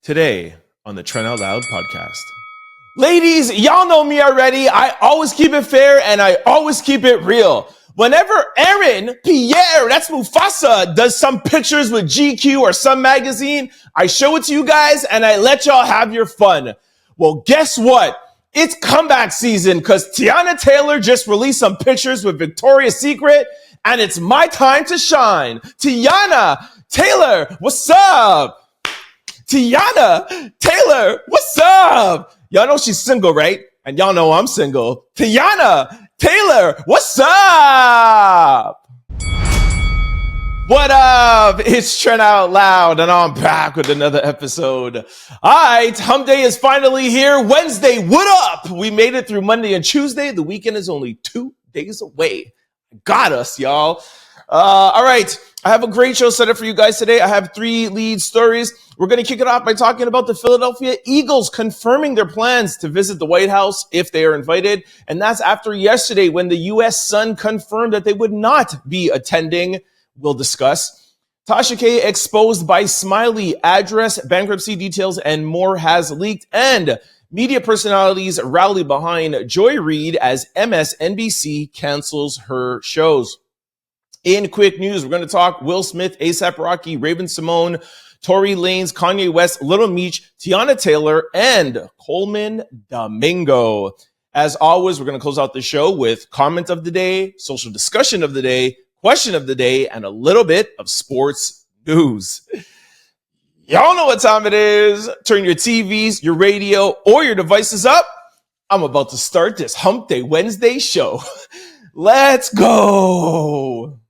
Today on the Trent Out Loud podcast. Ladies, y'all know me already. I always keep it fair and I always keep it real. Whenever Aaron Pierre, that's Mufasa, does some pictures with GQ or some magazine, I show it to you guys and I let y'all have your fun. Well, guess what? It's comeback season because Teyana Taylor just released some pictures with Victoria's Secret and it's my time to shine. Teyana Taylor, what's up? Teyana Taylor, what's up? Y'all know she's single, right? And y'all know I'm single. Teyana Taylor, what's up? What up? It's Trent Out Loud, and I'm back with another episode. All right, Hump Day is finally here. Wednesday, what up? We made it through Monday and Tuesday. The weekend is only 2 days away. Got us, y'all. All right, I have a great show set up for you guys today. I have 3 lead stories. We're going to kick it off by talking about the Philadelphia Eagles confirming their plans to visit the White House if they are invited. And that's after yesterday when the U.S. Sun confirmed that they would not be attending. We'll discuss. Tasha K exposed by Smiley, address, bankruptcy details, and more has leaked. And media personalities rally behind Joy Reid as MSNBC cancels her shows. In quick news, we're going to talk Will Smith, A$AP Rocky, Raven Symone, Tory Lanez, Kanye West, Lil Meech, Teyana Taylor, and Colman Domingo. As always, we're going to close out the show with comment of the day, social discussion of the day, question of the day, and a little bit of sports news. Y'all know what time it is. Turn your TVs, your radio, or your devices up. I'm about to start this Hump Day Wednesday show. Let's go.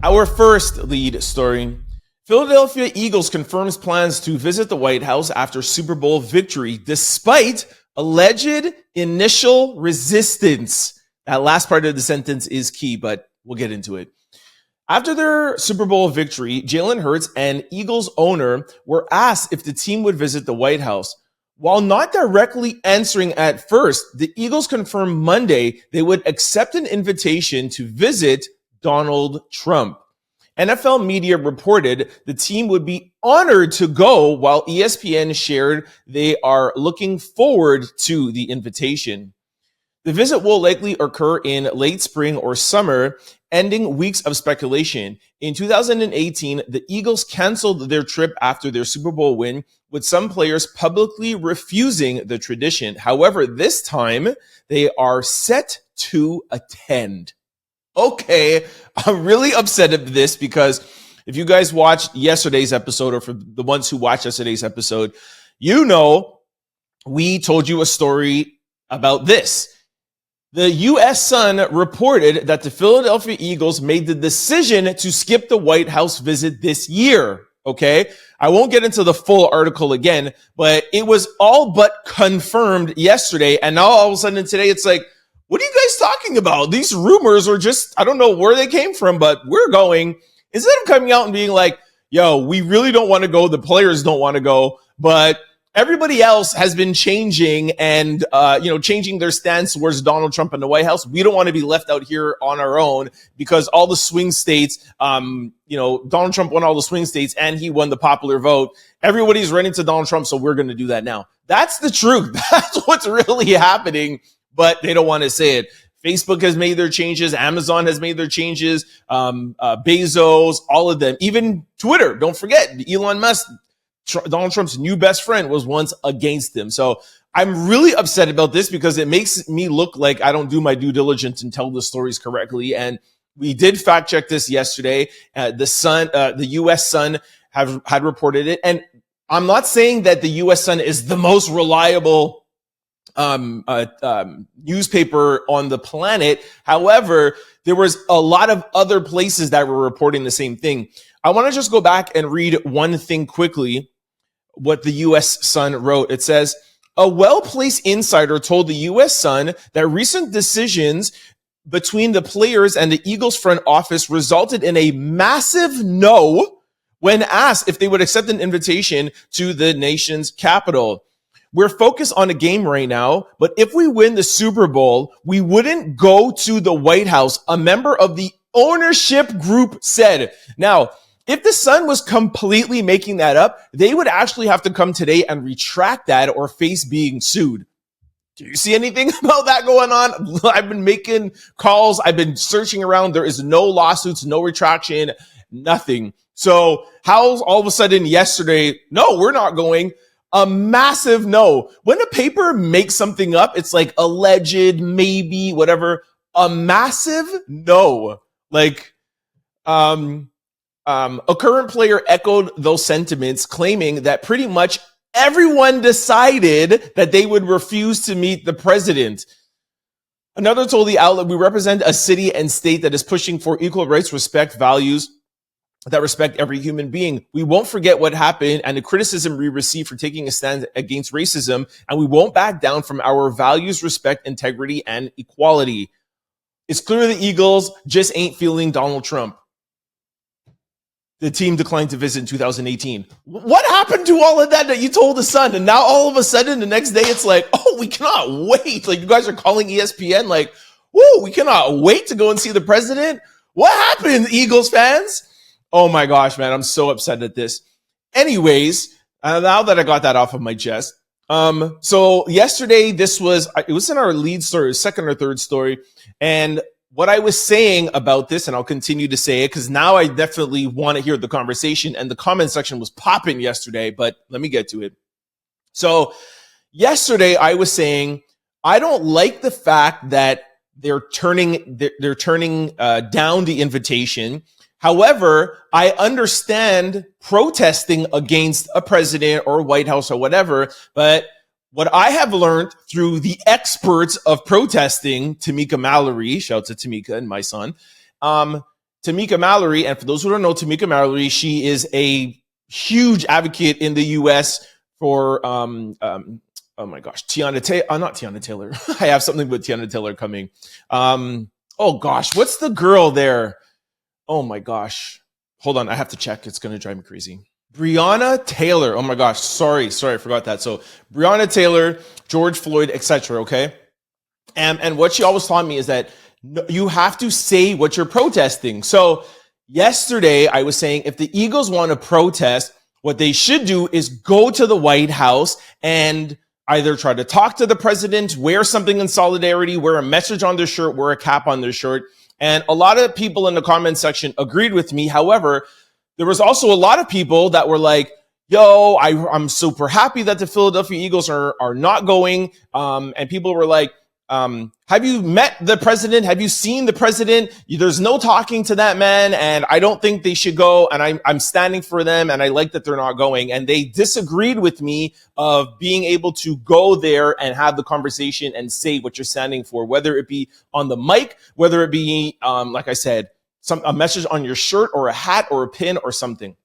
Our first lead story. Philadelphia Eagles confirms plans to visit the White House after Super Bowl victory despite alleged initial resistance. That last part of the sentence is key, but we'll get into it. After their Super Bowl victory, Jalen Hurts and Eagles owner were asked if the team would visit the White House. While not directly answering at first, the Eagles confirmed Monday they would accept an invitation to visit Donald Trump. NFL media reported the team would be honored to go, while ESPN shared they are looking forward to the invitation. The visit will likely occur in late spring or summer, ending weeks of speculation. In 2018, the Eagles canceled their trip after their Super Bowl win, with some players publicly refusing the tradition. However, this time they are set to attend. Okay, I'm really upset at this because if you guys watched yesterday's episode, or for the ones who watched yesterday's episode, you know we told you a story about this. The U.S. Sun reported that the Philadelphia Eagles made the decision to skip the White House visit this year. Okay, I won't get into the full article again, but it was all but confirmed yesterday. And now all of a sudden today, it's like, what are you guys talking about? These rumors are just, I don't know where they came from, but we're going. Instead of coming out and being like, yo, we really don't want to go. The players don't want to go, but everybody else has been changing and, changing their stance towards Donald Trump and the White House. We don't want to be left out here on our own because all the swing states, Donald Trump won all the swing states and he won the popular vote. Everybody's running to Donald Trump, so we're going to do that now. That's the truth. That's what's really happening, but they don't want to say it. Facebook has made their changes. Amazon has made their changes. Bezos, all of them, even Twitter. Don't forget, Elon Musk, Donald Trump's new best friend, was once against him. So I'm really upset about this because it makes me look like I don't do my due diligence and tell the stories correctly. And we did fact check this yesterday. The U.S. Sun had reported it. And I'm not saying that the U.S. Sun is the most reliable newspaper on the planet. However, there was a lot of other places that were reporting the same thing. I want to just go back and read one thing quickly, what the U.S. Sun wrote. It says, a well-placed insider told the U.S. Sun that recent decisions between the players and the Eagles front office resulted in a massive no when asked if they would accept an invitation to the nation's capital. We're focused on a game right now, but if we win the Super Bowl, we wouldn't go to the White House, a member of the ownership group said. Now, If the Sun was completely making that up, they would actually have to come today and retract that or face being sued. Do you see anything about that going on? I've been making calls. I've been searching around. There is no lawsuits, no retraction, nothing. So how's all of a sudden yesterday, no, we're not going? A massive no. When a paper makes something up, it's like alleged, maybe, whatever. A massive no. Like, a current player echoed those sentiments, claiming that pretty much everyone decided that they would refuse to meet the president. Another told the outlet, we represent a city and state that is pushing for equal rights, respect, values that respect every human being. We won't forget what happened and the criticism we received for taking a stand against racism, and we won't back down from our values, respect, integrity, and equality. It's clear the Eagles just ain't feeling Donald Trump. The team declined to visit in 2018. What happened to all of that you told the Sun? And now all of a sudden the next day it's like, oh, we cannot wait. Like you guys are calling ESPN like, whoa, we cannot wait to go and see the president. What happened, Eagles fans? Oh my gosh, man, I'm so upset at this. Anyways, now that I got that off of my chest. So yesterday it was in our lead story, second or third story. And what I was saying about this, and I'll continue to say it because now I definitely want to hear the conversation, and the comment section was popping yesterday, but let me get to it. So yesterday I was saying, I don't like the fact that they're turning down the invitation. However, I understand protesting against a president or a White House or whatever, but what I have learned through the experts of protesting, Tamika Mallory, shout out to Tamika and my son, Tamika Mallory, and for those who don't know Tamika Mallory, she is a huge advocate in the U.S. for, oh my gosh, Teyana Taylor, not Teyana Taylor. I have something with Teyana Taylor coming. Oh gosh, what's the girl there? Oh my gosh. Hold on, I have to check. It's going to drive me crazy. Breonna Taylor. Oh my gosh. Sorry, I forgot that. So Breonna Taylor, George Floyd, etc. Okay. And what she always taught me is that you have to say what you're protesting. So yesterday I was saying if the Eagles want to protest, what they should do is go to the White House and either try to talk to the president, wear something in solidarity, wear a message on their shirt, wear a cap on their shirt. And a lot of people in the comment section agreed with me. However, there was also a lot of people that were like, yo, I'm super happy that the Philadelphia Eagles are not going. And people were like, have you met the president? Have you seen the president? There's no talking to that man. And I don't think they should go. And I'm standing for them. And I like that they're not going. And they disagreed with me of being able to go there and have the conversation and say what you're standing for, whether it be on the mic, whether it be, like I said, a message on your shirt or a hat or a pin or something.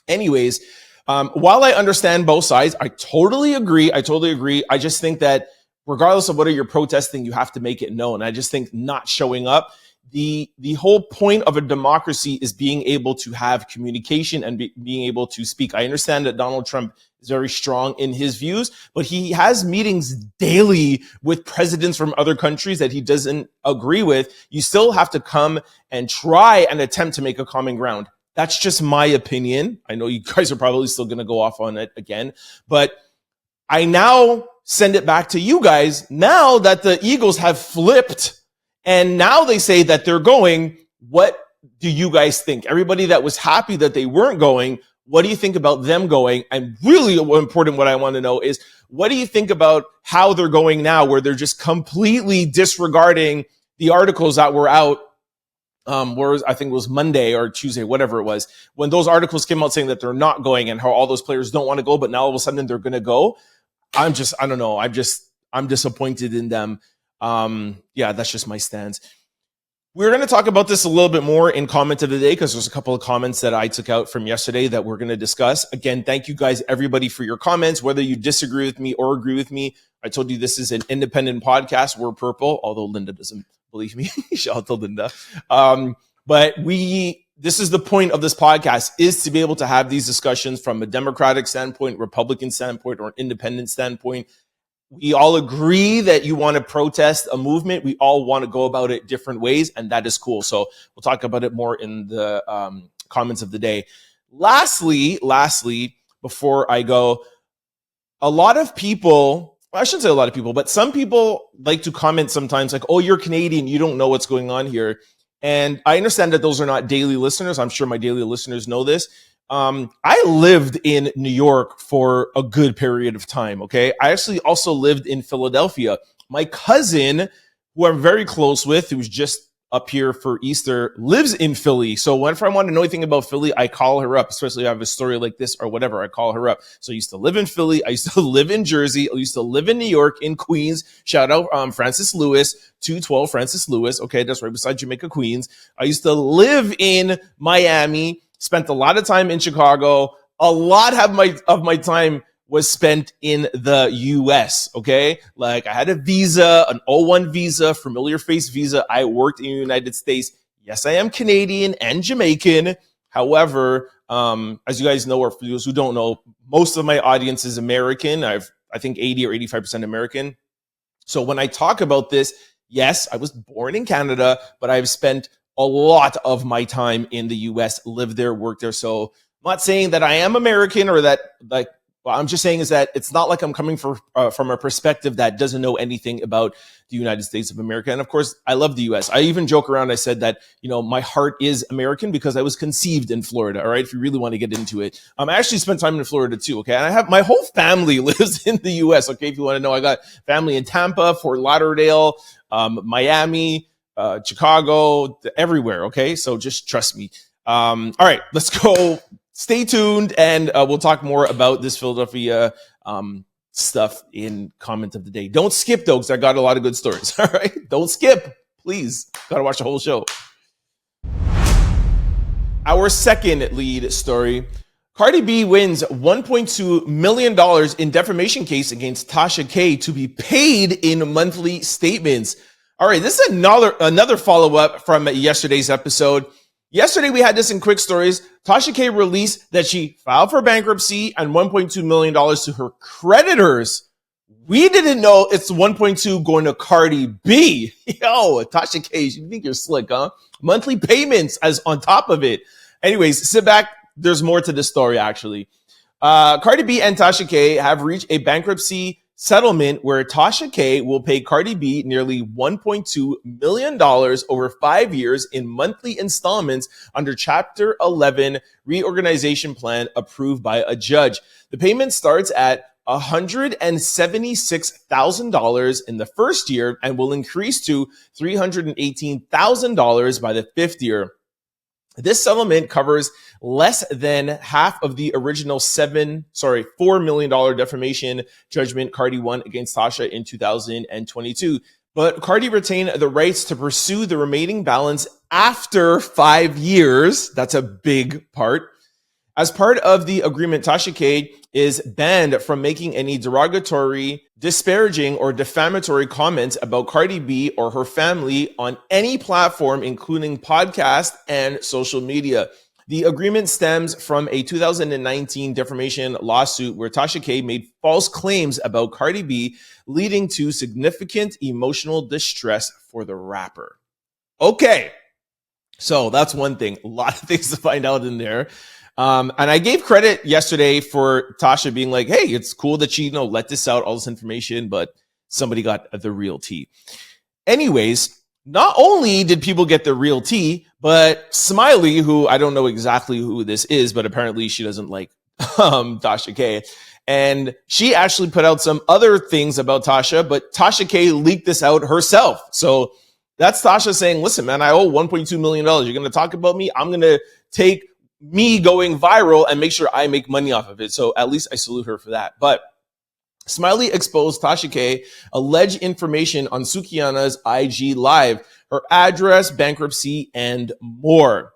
Anyways, while I understand both sides, I totally agree. I just think that regardless of whether you're protesting, you have to make it known. I just think not showing up, the whole point of a democracy is being able to have communication and being able to speak. I understand that Donald Trump is very strong in his views, but he has meetings daily with presidents from other countries that he doesn't agree with. You still have to come and try and attempt to make a common ground. That's just my opinion. I know you guys are probably still going to go off on it again, but I now send it back to you guys now that the Eagles have flipped and now they say that they're going. What do you guys think? Everybody that was happy that they weren't going, what do you think about them going? And really important, what I want to know is, what do you think about how they're going now, where they're just completely disregarding the articles that were out, whereas I think it was Monday or Tuesday, whatever it was, when those articles came out saying that they're not going and how all those players don't want to go, but now all of a sudden they're going to go. I don't know. I'm disappointed in them. Yeah, that's just my stance. We're going to talk about this a little bit more in comment of the day because there's a couple of comments that I took out from yesterday that we're going to discuss. Again, thank you guys, everybody, for your comments, whether you disagree with me or agree with me. I told you this is an independent podcast. We're purple, although Linda doesn't believe me. Shout out to Linda. But this is the point of this podcast, is to be able to have these discussions from a Democratic standpoint, Republican standpoint, or an independent standpoint. We all agree that you want to protest a movement. We all want to go about it different ways, and that is cool. So we'll talk about it more in the comments of the day. Lastly, before I go, a lot of people, I shouldn't say a lot of people, but some people like to comment sometimes like, oh, you're Canadian, you don't know what's going on here. And I understand that those are not daily listeners. I'm sure my daily listeners know this. I lived in New York for a good period of time, okay? I actually also lived in Philadelphia. My cousin, who I'm very close with, who's just up here for Easter, lives in Philly. So whenever I want to know anything about Philly, I call her up, especially if I have a story like this or whatever, I call her up. So I used to live in Philly. I used to live in Jersey. I used to live in New York, in Queens. Shout out Francis Lewis, 212 Francis Lewis. Okay, that's right beside Jamaica, Queens. I used to live in Miami, spent a lot of time in Chicago. A lot of my time was spent in the US, okay? Like I had a visa, an O1 visa, familiar face visa. I worked in the United States. Yes, I am Canadian and Jamaican. However, as you guys know, or for those who don't know, most of my audience is American. I think 80 or 85% American. So when I talk about this, yes, I was born in Canada, but I've spent a lot of my time in the US, lived there, worked there. So I'm not saying that I am American or that like, what I'm just saying is that it's not like I'm coming from a perspective that doesn't know anything about the United States of America. And of course, I love the US. I even joke around. I said that, you know, my heart is American because I was conceived in Florida. All right. If you really want to get into it. I actually spent time in Florida too. Okay. And I have my whole family lives in the US. Okay. If you want to know, I got family in Tampa, Fort Lauderdale, Miami, Chicago, everywhere. Okay. So just trust me. All right, let's go. Stay tuned, and we'll talk more about this Philadelphia stuff in comment of the day. Don't skip, though, because I got a lot of good stories. All right? Don't skip, please. Got to watch the whole show. Our second lead story. Cardi B wins $1.2 million in defamation case against Tasha K to be paid in monthly statements. All right, this is another follow-up from yesterday's episode. Yesterday, we had this in Quick Stories. Tasha K released that she filed for bankruptcy and $1.2 million to her creditors. We didn't know it's 1.2 going to Cardi B. Yo, Tasha K, you think you're slick, huh? Monthly payments as on top of it. Anyways, sit back. There's more to this story, actually. Cardi B and Tasha K have reached a bankruptcy settlement where Tasha K will pay Cardi B nearly $1.2 million over 5 years in monthly installments under Chapter 11 reorganization plan approved by a judge. The payment starts at $176,000 in the first year and will increase to $318,000 by the fifth year. This settlement covers less than half of the original $4 million defamation judgment Cardi won against Tasha in 2022. But Cardi retained the rights to pursue the remaining balance after 5 years. That's a big part. As part of the agreement, Tasha K is banned from making any derogatory, disparaging, or defamatory comments about Cardi B or her family on any platform, including podcast and social media. The agreement stems from a 2019 defamation lawsuit where Tasha K made false claims about Cardi B, leading to significant emotional distress for the rapper. Okay, so that's one thing. A lot of things to find out in there. And I gave credit yesterday for Tasha being like, hey, it's cool that she, let this out, all this information, but somebody got the real tea. Anyways, not only did people get the real tea, but Smiley, who I don't know exactly who this is, but apparently she doesn't like Tasha K. And she actually put out some other things about Tasha, but Tasha K leaked this out herself. So that's Tasha saying, listen, man, I owe $1.2 million. You're going to talk about me? I'm going to take me going viral and make sure I make money off of it. So at least I salute her for that. But Smiley exposed Tasha K alleged information on Sukiana's IG Live, her address, bankruptcy, and more.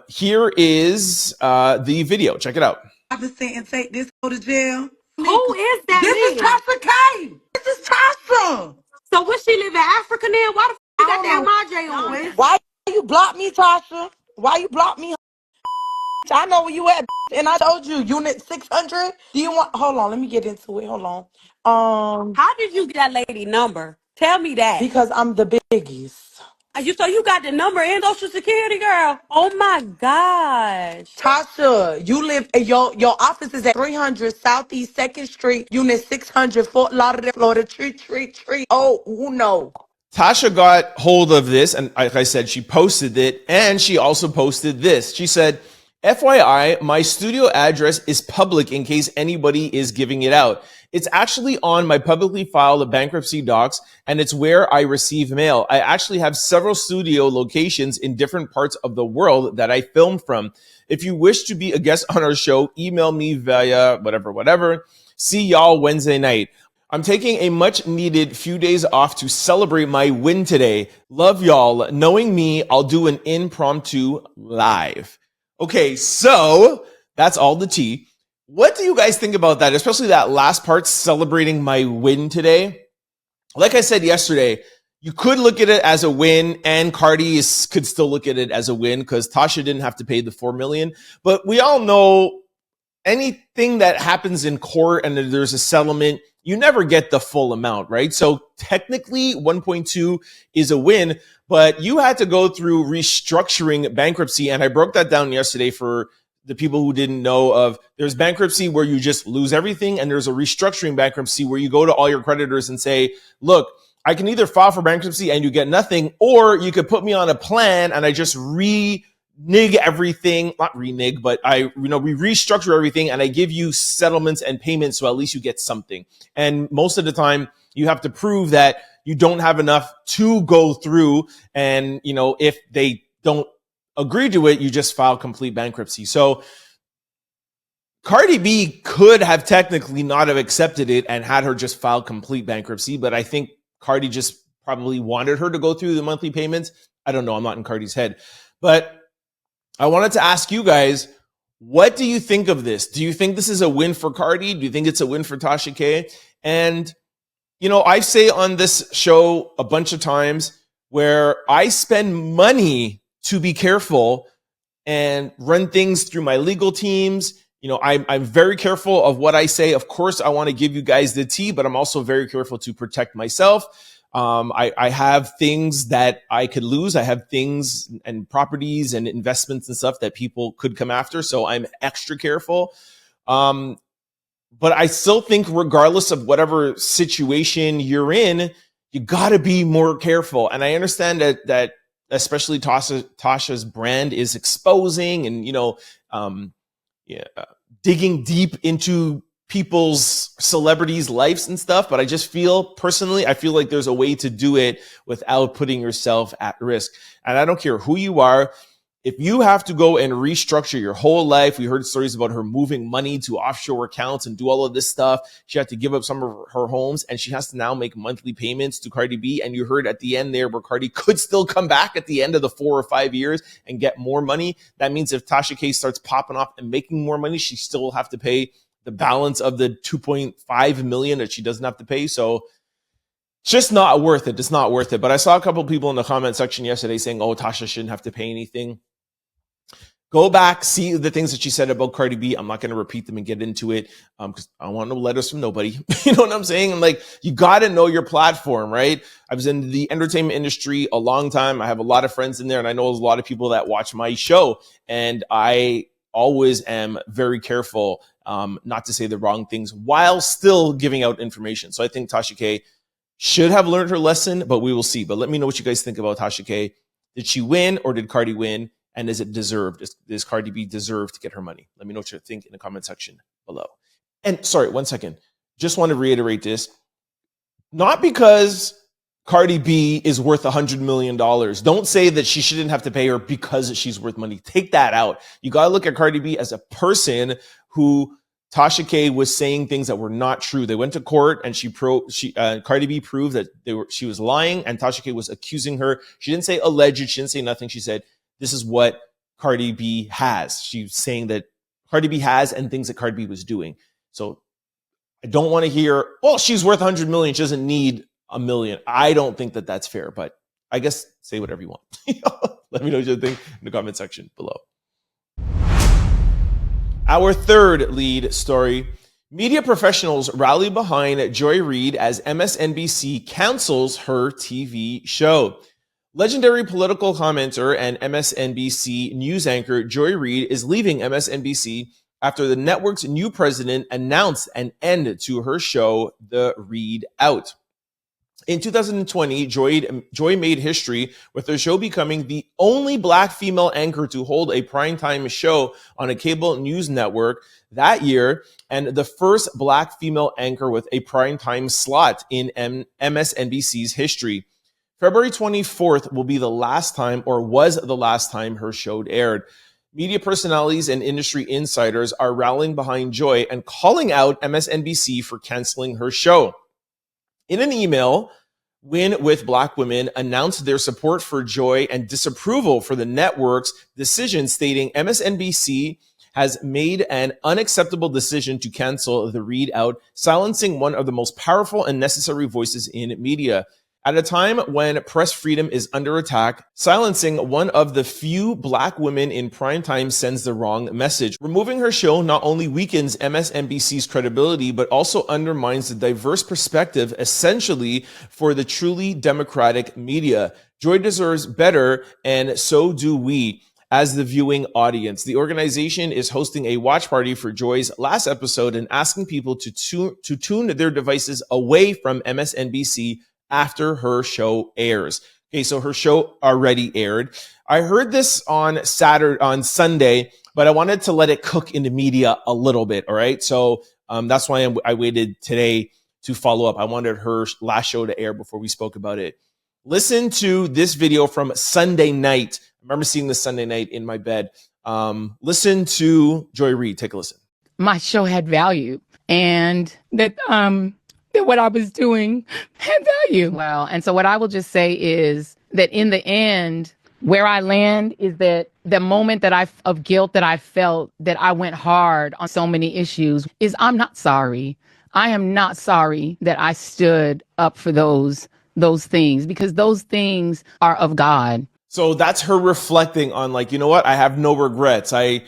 Here is the video. Check it out. And take this go to jail. Who is that? This is Tasha K. This is Tasha. So where she live in Africa then? Why the f you got that MJ on? Why you block me, Tasha? Why you block me? I know where you at, and I told you, unit 600. Do you want? Hold on, let me get into it. Hold on. How did you get that lady number? Tell me that. Because I'm the biggest. So you got the number and social security, girl? Oh my gosh. Tasha, you live your office is at 300 Southeast 2nd Street, Unit 600, Fort Lauderdale, Florida. Treat. Oh, no. Tasha got hold of this, and like I said, she posted it, and she also posted this. She said, FYI, my studio address is public in case anybody is giving it out. It's actually on my publicly filed bankruptcy docs, and it's where I receive mail. I actually have several studio locations in different parts of the world that I film from. If you wish to be a guest on our show, email me via whatever. See y'all Wednesday night. I'm taking a much needed few days off to celebrate my win today. Love y'all. Knowing me, I'll do an impromptu live. Okay, so that's all the tea. What do you guys think about that? Especially that last part, celebrating my win today. Like I said yesterday, you could look at it as a win, and Cardi could still look at it as a win because Tasha didn't have to pay the $4 million. But we all know anything that happens in court and there's a settlement, you never get the full amount, right? So technically 1.2 is a win, but you had to go through restructuring bankruptcy. And I broke that down yesterday for the people who didn't know of. There's bankruptcy where you just lose everything. And there's a restructuring bankruptcy where you go to all your creditors and say, look, I can either file for bankruptcy and you get nothing, or you could put me on a plan and I just renege everything, not renege, but we restructure everything and I give you settlements and payments so at least you get something. And most of the time you have to prove that you don't have enough to go through. And, if they don't agree to it, you just file complete bankruptcy. So Cardi B could have technically not have accepted it and had her just file complete bankruptcy. But I think Cardi just probably wanted her to go through the monthly payments. I don't know. I'm not in Cardi's head, but I wanted to ask you guys, what do you think of this? Do you think this is a win for Cardi? Do you think it's a win for Tasha K? And, I say on this show a bunch of times where I spend money to be careful and run things through my legal teams. I'm very careful of what I say. Of course, I want to give you guys the tea, but I'm also very careful to protect myself. I have things that I could lose. I have things and properties and investments and stuff that people could come after. So I'm extra careful. But I still think regardless of whatever situation you're in, you got to be more careful. And I understand that especially Tasha's brand is exposing and, digging deep into people's celebrities' lives and stuff. But I just feel like there's a way to do it without putting yourself at risk. And I don't care who you are. If you have to go and restructure your whole life, we heard stories about her moving money to offshore accounts and do all of this stuff. She had to give up some of her homes and she has to now make monthly payments to Cardi B. And you heard at the end there where Cardi could still come back at the end of the 4 or 5 years and get more money. That means if Tasha K starts popping off and making more money, she still will have to pay the balance of the 2.5 million that she doesn't have to pay. So it's just not worth it. It's not worth it. But I saw a couple of people in the comment section yesterday saying, oh, Tasha shouldn't have to pay anything. Go back, see the things that she said about Cardi B. I'm not going to repeat them and get into it because I want no letters from nobody. You know what I'm saying? And you got to know your platform, right? I was in the entertainment industry a long time. I have a lot of friends in there and I know there's a lot of people that watch my show. And I always am very careful not to say the wrong things while still giving out information. So I think Tasha K should have learned her lesson, but we will see. But let me know what you guys think about Tasha K. Did she win or did Cardi win? And is it deserved? Does Cardi B deserve to get her money? Let me know what you think in the comment section below. And sorry, 1 second. Just want to reiterate this. Not because Cardi B is worth $100 million. Don't say that she shouldn't have to pay her because she's worth money. Take that out. You got to look at Cardi B as a person who Tasha K was saying things that were not true. They went to court and Cardi B proved that she was lying and Tasha K was accusing her. She didn't say alleged. She didn't say nothing. She said, this is what Cardi B has. She's saying that Cardi B has and things that Cardi B was doing. So I don't want to hear, well, she's worth 100 million. She doesn't need a million. I don't think that that's fair, but I guess say whatever you want. Let me know what you think in the comment section below. Our third lead story. Media professionals rally behind Joy Reid as MSNBC cancels her TV show. Legendary political commentator and MSNBC news anchor Joy Reid is leaving MSNBC after the network's new president announced an end to her show, The Reid Out. In 2020, Joy made history with her show becoming the only Black female anchor to hold a primetime show on a cable news network that year, and the first Black female anchor with a primetime slot in MSNBC's history. February 24th will be the last time, or was the last time, her show aired. Media personalities and industry insiders are rallying behind Joy and calling out MSNBC for canceling her show. In an email, Win with Black Women announced their support for Joy and disapproval for the network's decision, stating MSNBC has made an unacceptable decision to cancel The Reid Out, silencing one of the most powerful and necessary voices in media. At a time when press freedom is under attack, silencing one of the few Black women in primetime sends the wrong message. Removing her show not only weakens MSNBC's credibility, but also undermines the diverse perspective essentially for the truly democratic media. Joy deserves better, and so do we as the viewing audience. The organization is hosting a watch party for Joy's last episode and asking people to tune their devices away from MSNBC after her show airs. Okay, so her show already aired. I heard this on Sunday, but I wanted to let it cook in the media a little bit. All right, so that's why I waited today to follow up. I wanted her last show to air before we spoke about it. Listen to this video from Sunday night. I remember seeing this Sunday night in my bed. Listen to Joy Reid. Take a listen. My show had value, and that what I was doing had value. Well, and so what I will just say is that in the end, where I land is that the moment of guilt that I felt that I went hard on so many issues is I'm not sorry. I am not sorry that I stood up for those things, because those things are of God. So that's her reflecting on, like, you know what? I have no regrets. I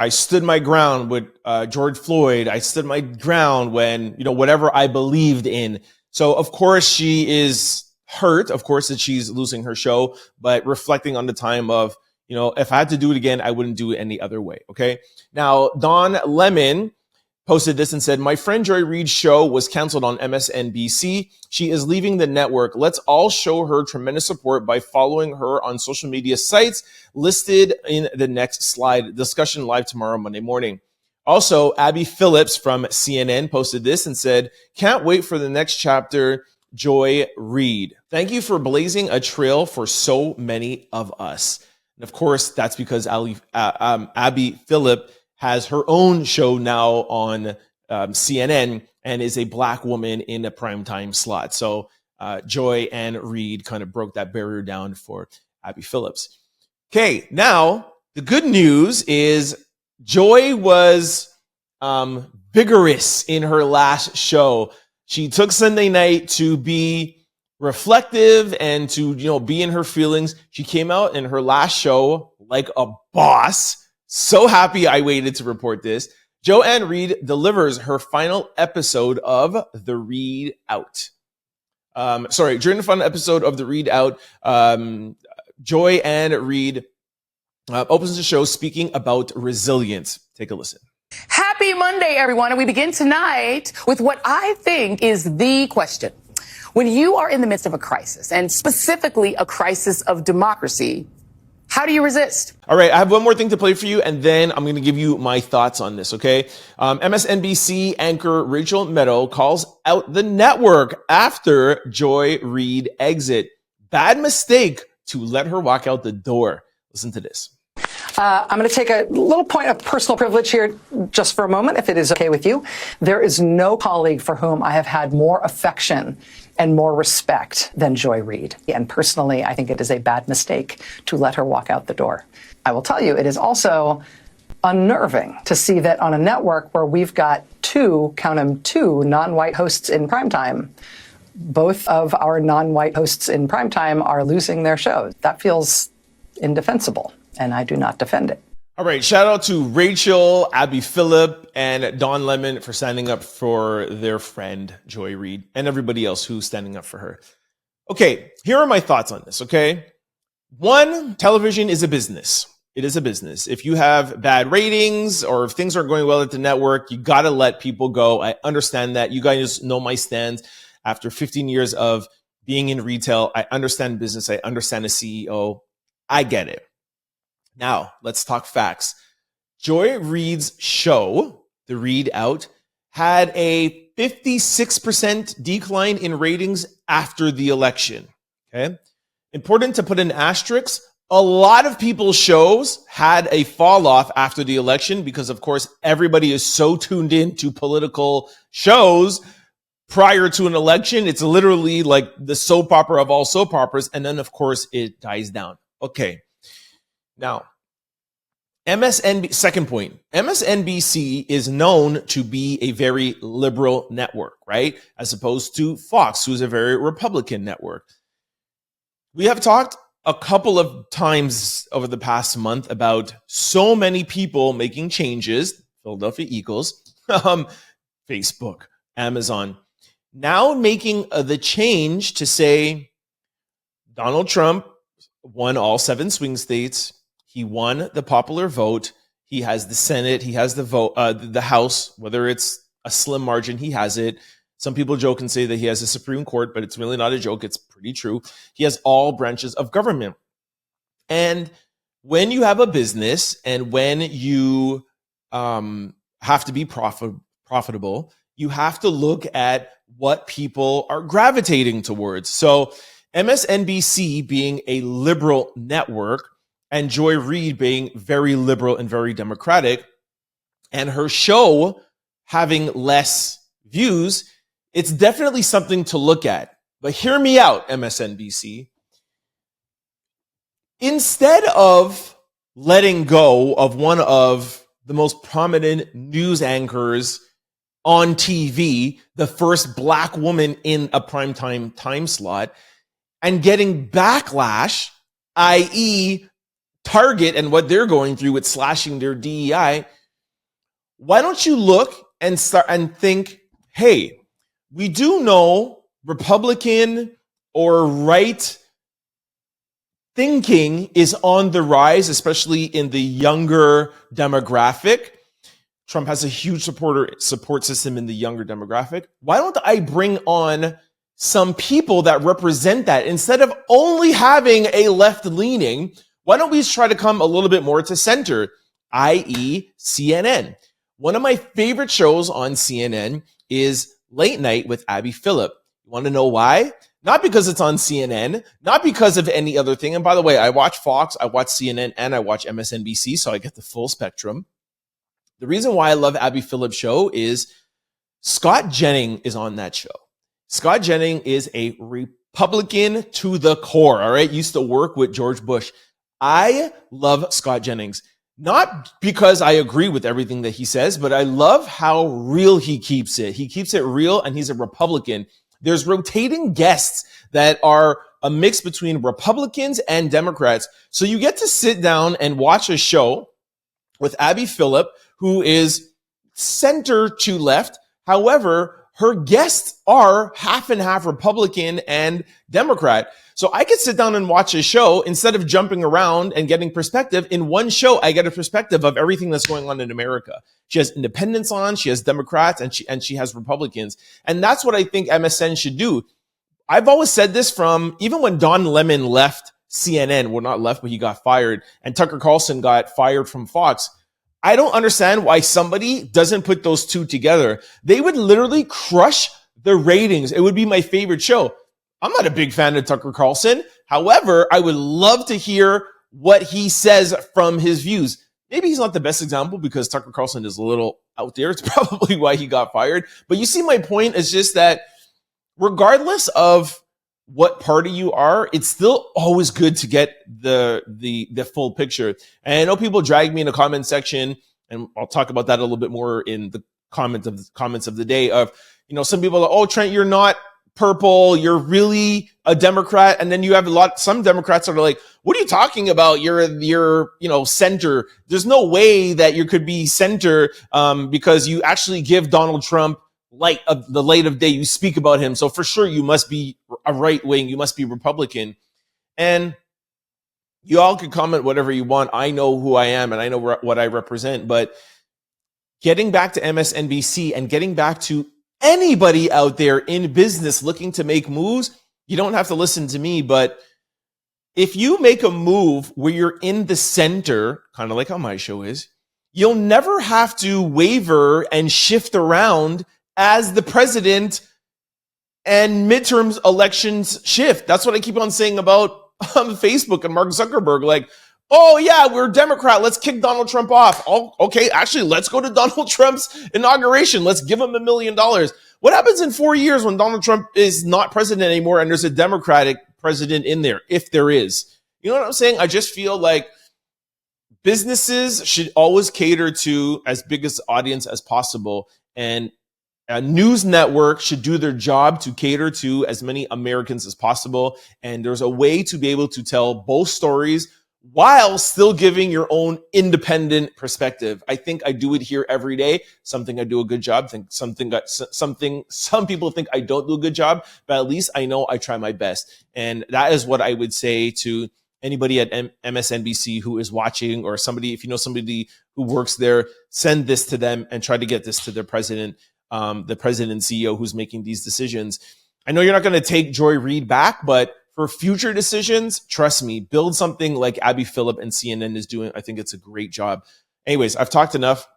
stood my ground with George Floyd. I stood my ground when, whatever I believed in. So of course she is hurt, of course, that she's losing her show, but reflecting on the time of, if I had to do it again, I wouldn't do it any other way. Okay. Now, Don Lemon posted this and said, my friend Joy Reid's show was canceled on MSNBC. She is leaving the network. Let's all show her tremendous support by following her on social media sites listed in the next slide. Discussion live tomorrow, Monday morning. Also, Abby Phillips from CNN posted this and said, can't wait for the next chapter, Joy Reid. Thank you for blazing a trail for so many of us. And of course, that's because Abby Phillip has her own show now on CNN and is a Black woman in a primetime slot. So Joy and Reid kind of broke that barrier down for Abby Phillips. Okay, now the good news is Joy was vigorous in her last show. She took Sunday night to be reflective and to, be in her feelings. She came out in her last show like a boss. So happy I waited to report this. Joanne Reid delivers her final episode of The Reid Out. During the final episode of The Reid Out, Joy Ann Reid opens the show speaking about resilience. Take a listen. Happy Monday, everyone. And we begin tonight with what I think is the question. When you are in the midst of a crisis, and specifically a crisis of democracy, how do you resist? All right, I have one more thing to play for you, and then I'm going to give you my thoughts on this, okay? MSNBC anchor Rachel Maddow calls out the network after Joy Reid exit. Bad mistake to let her walk out the door. Listen to this. I'm going to take a little point of personal privilege here just for a moment, if it is okay with you. There is no colleague for whom I have had more affection and more respect than Joy Reid. And personally, I think it is a bad mistake to let her walk out the door. I will tell you, it is also unnerving to see that on a network where we've got two non-white hosts in primetime, both of our non-white hosts in primetime are losing their shows. That feels indefensible, and I do not defend it. All right, shout out to Rachel, Abby Phillip, and Don Lemon for standing up for their friend, Joy Reid, and everybody else who's standing up for her. Okay, here are my thoughts on this, okay? One, television is a business. It is a business. If you have bad ratings or if things aren't going well at the network, you got to let people go. I understand that. You guys know my stance. After 15 years of being in retail, I understand business. I understand a CEO. I get it. Now, let's talk facts. Joy Reid's show, The Reid Out, had a 56% decline in ratings after the election. Okay. Important to put an asterisk. A lot of people's shows had a fall off after the election because, of course, everybody is so tuned in to political shows prior to an election. It's literally like the soap opera of all soap operas. And then, of course, it dies down. Okay. Now, second point, MSNBC is known to be a very liberal network, right? As opposed to Fox, who's a very Republican network. We have talked a couple of times over the past month about so many people making changes, Philadelphia Eagles, Facebook, Amazon, now making the change to say Donald Trump won all 7 swing states. He won the popular vote. He has the Senate. He has the vote, the House, whether it's a slim margin, he has it. Some people joke and say that he has a Supreme Court, but it's really not a joke. It's pretty true. He has all branches of government. And when you have a business and when you have to be profitable, you have to look at what people are gravitating towards. So MSNBC being a liberal network and Joy Reid being very liberal and very democratic, and her show having less views, it's definitely something to look at. But hear me out, MSNBC. Instead of letting go of one of the most prominent news anchors on TV, the first Black woman in a primetime time slot, and getting backlash, i.e., Target and what they're going through with slashing their DEI, why don't you look and start and think, hey, we do know Republican or right thinking is on the rise, especially in the younger demographic. Trump has a huge support system in the younger demographic. Why don't I bring on some people that represent that instead of only having a left leaning? Why don't we try to come a little bit more to center, i.e. CNN? One of my favorite shows on CNN is Late Night with Abby Phillip. You want to know why? Not because it's on CNN, not because of any other thing. And by the way, I watch Fox, I watch CNN, and I watch MSNBC, so I get the full spectrum. The reason why I love Abby Phillip's show is Scott Jennings is on that show. Scott Jennings is a Republican to the core, all right? Used to work with George Bush. I love Scott Jennings, not because I agree with everything that he says, but I love how real he keeps it. He keeps it real, and he's a Republican. There's rotating guests that are a mix between Republicans and Democrats. So you get to sit down and watch a show with Abby Phillip, who is center to left. However, her guests are half and half Republican and Democrat. So I could sit down and watch a show instead of jumping around and getting perspective. In one show, I get a perspective of everything that's going on in America. She has independents on, she has Democrats, and she has Republicans. And that's what I think MSN should do. I've always said this from even when Don Lemon left CNN, well, not left, but he got fired, and Tucker Carlson got fired from Fox. I don't understand why somebody doesn't put those two together. They would literally crush the ratings. It would be my favorite show. I'm not a big fan of Tucker Carlson. However, I would love to hear what he says from his views. Maybe he's not the best example because Tucker Carlson is a little out there. It's probably why he got fired. But you see, my point is just that regardless of what party you are, it's still always good to get the full picture. And I know people drag me in the comment section, and I'll talk about that a little bit more in the comments of the day of, you know, some people are, oh, Trent, you're not purple, you're really a Democrat. And then you have some Democrats that are like, what are you talking about? You're center. There's no way that you could be center because you actually give Donald Trump the light of day. You speak about him. So for sure, you must be a right wing. You must be Republican. And You all can comment whatever you want. I know who I am and I know what I represent. But getting back to MSNBC and getting back to anybody out there in business looking to make moves, you don't have to listen to me. But if you make a move where you're in the center, kind of like how my show is, you'll never have to waver and shift around as the president and midterms elections shift. That's what I keep on saying about Facebook and Mark Zuckerberg. Like, oh yeah, we're Democrat. Let's kick Donald Trump off. Oh, okay, actually, let's go to Donald Trump's inauguration. Let's give him $1 million. What happens in 4 years when Donald Trump is not president anymore and there's a Democratic president in there, if there is? You know what I'm saying? I just feel like businesses should always cater to as big an audience as possible, and a news network should do their job to cater to as many Americans as possible. And there's a way to be able to tell both stories while still giving your own independent perspective. I think I do it here every day. Something I do a good job. Some people think I don't do a good job, but at least I know I try my best. And that is what I would say to anybody at MSNBC who is watching, or somebody, if you know somebody who works there, send this to them and try to get this to their president, the president and CEO who's making these decisions. I know you're not going to take Joy Reid back, but for future decisions, trust me, build something like Abby Phillip and CNN is doing. I think it's a great job. Anyways, I've talked enough.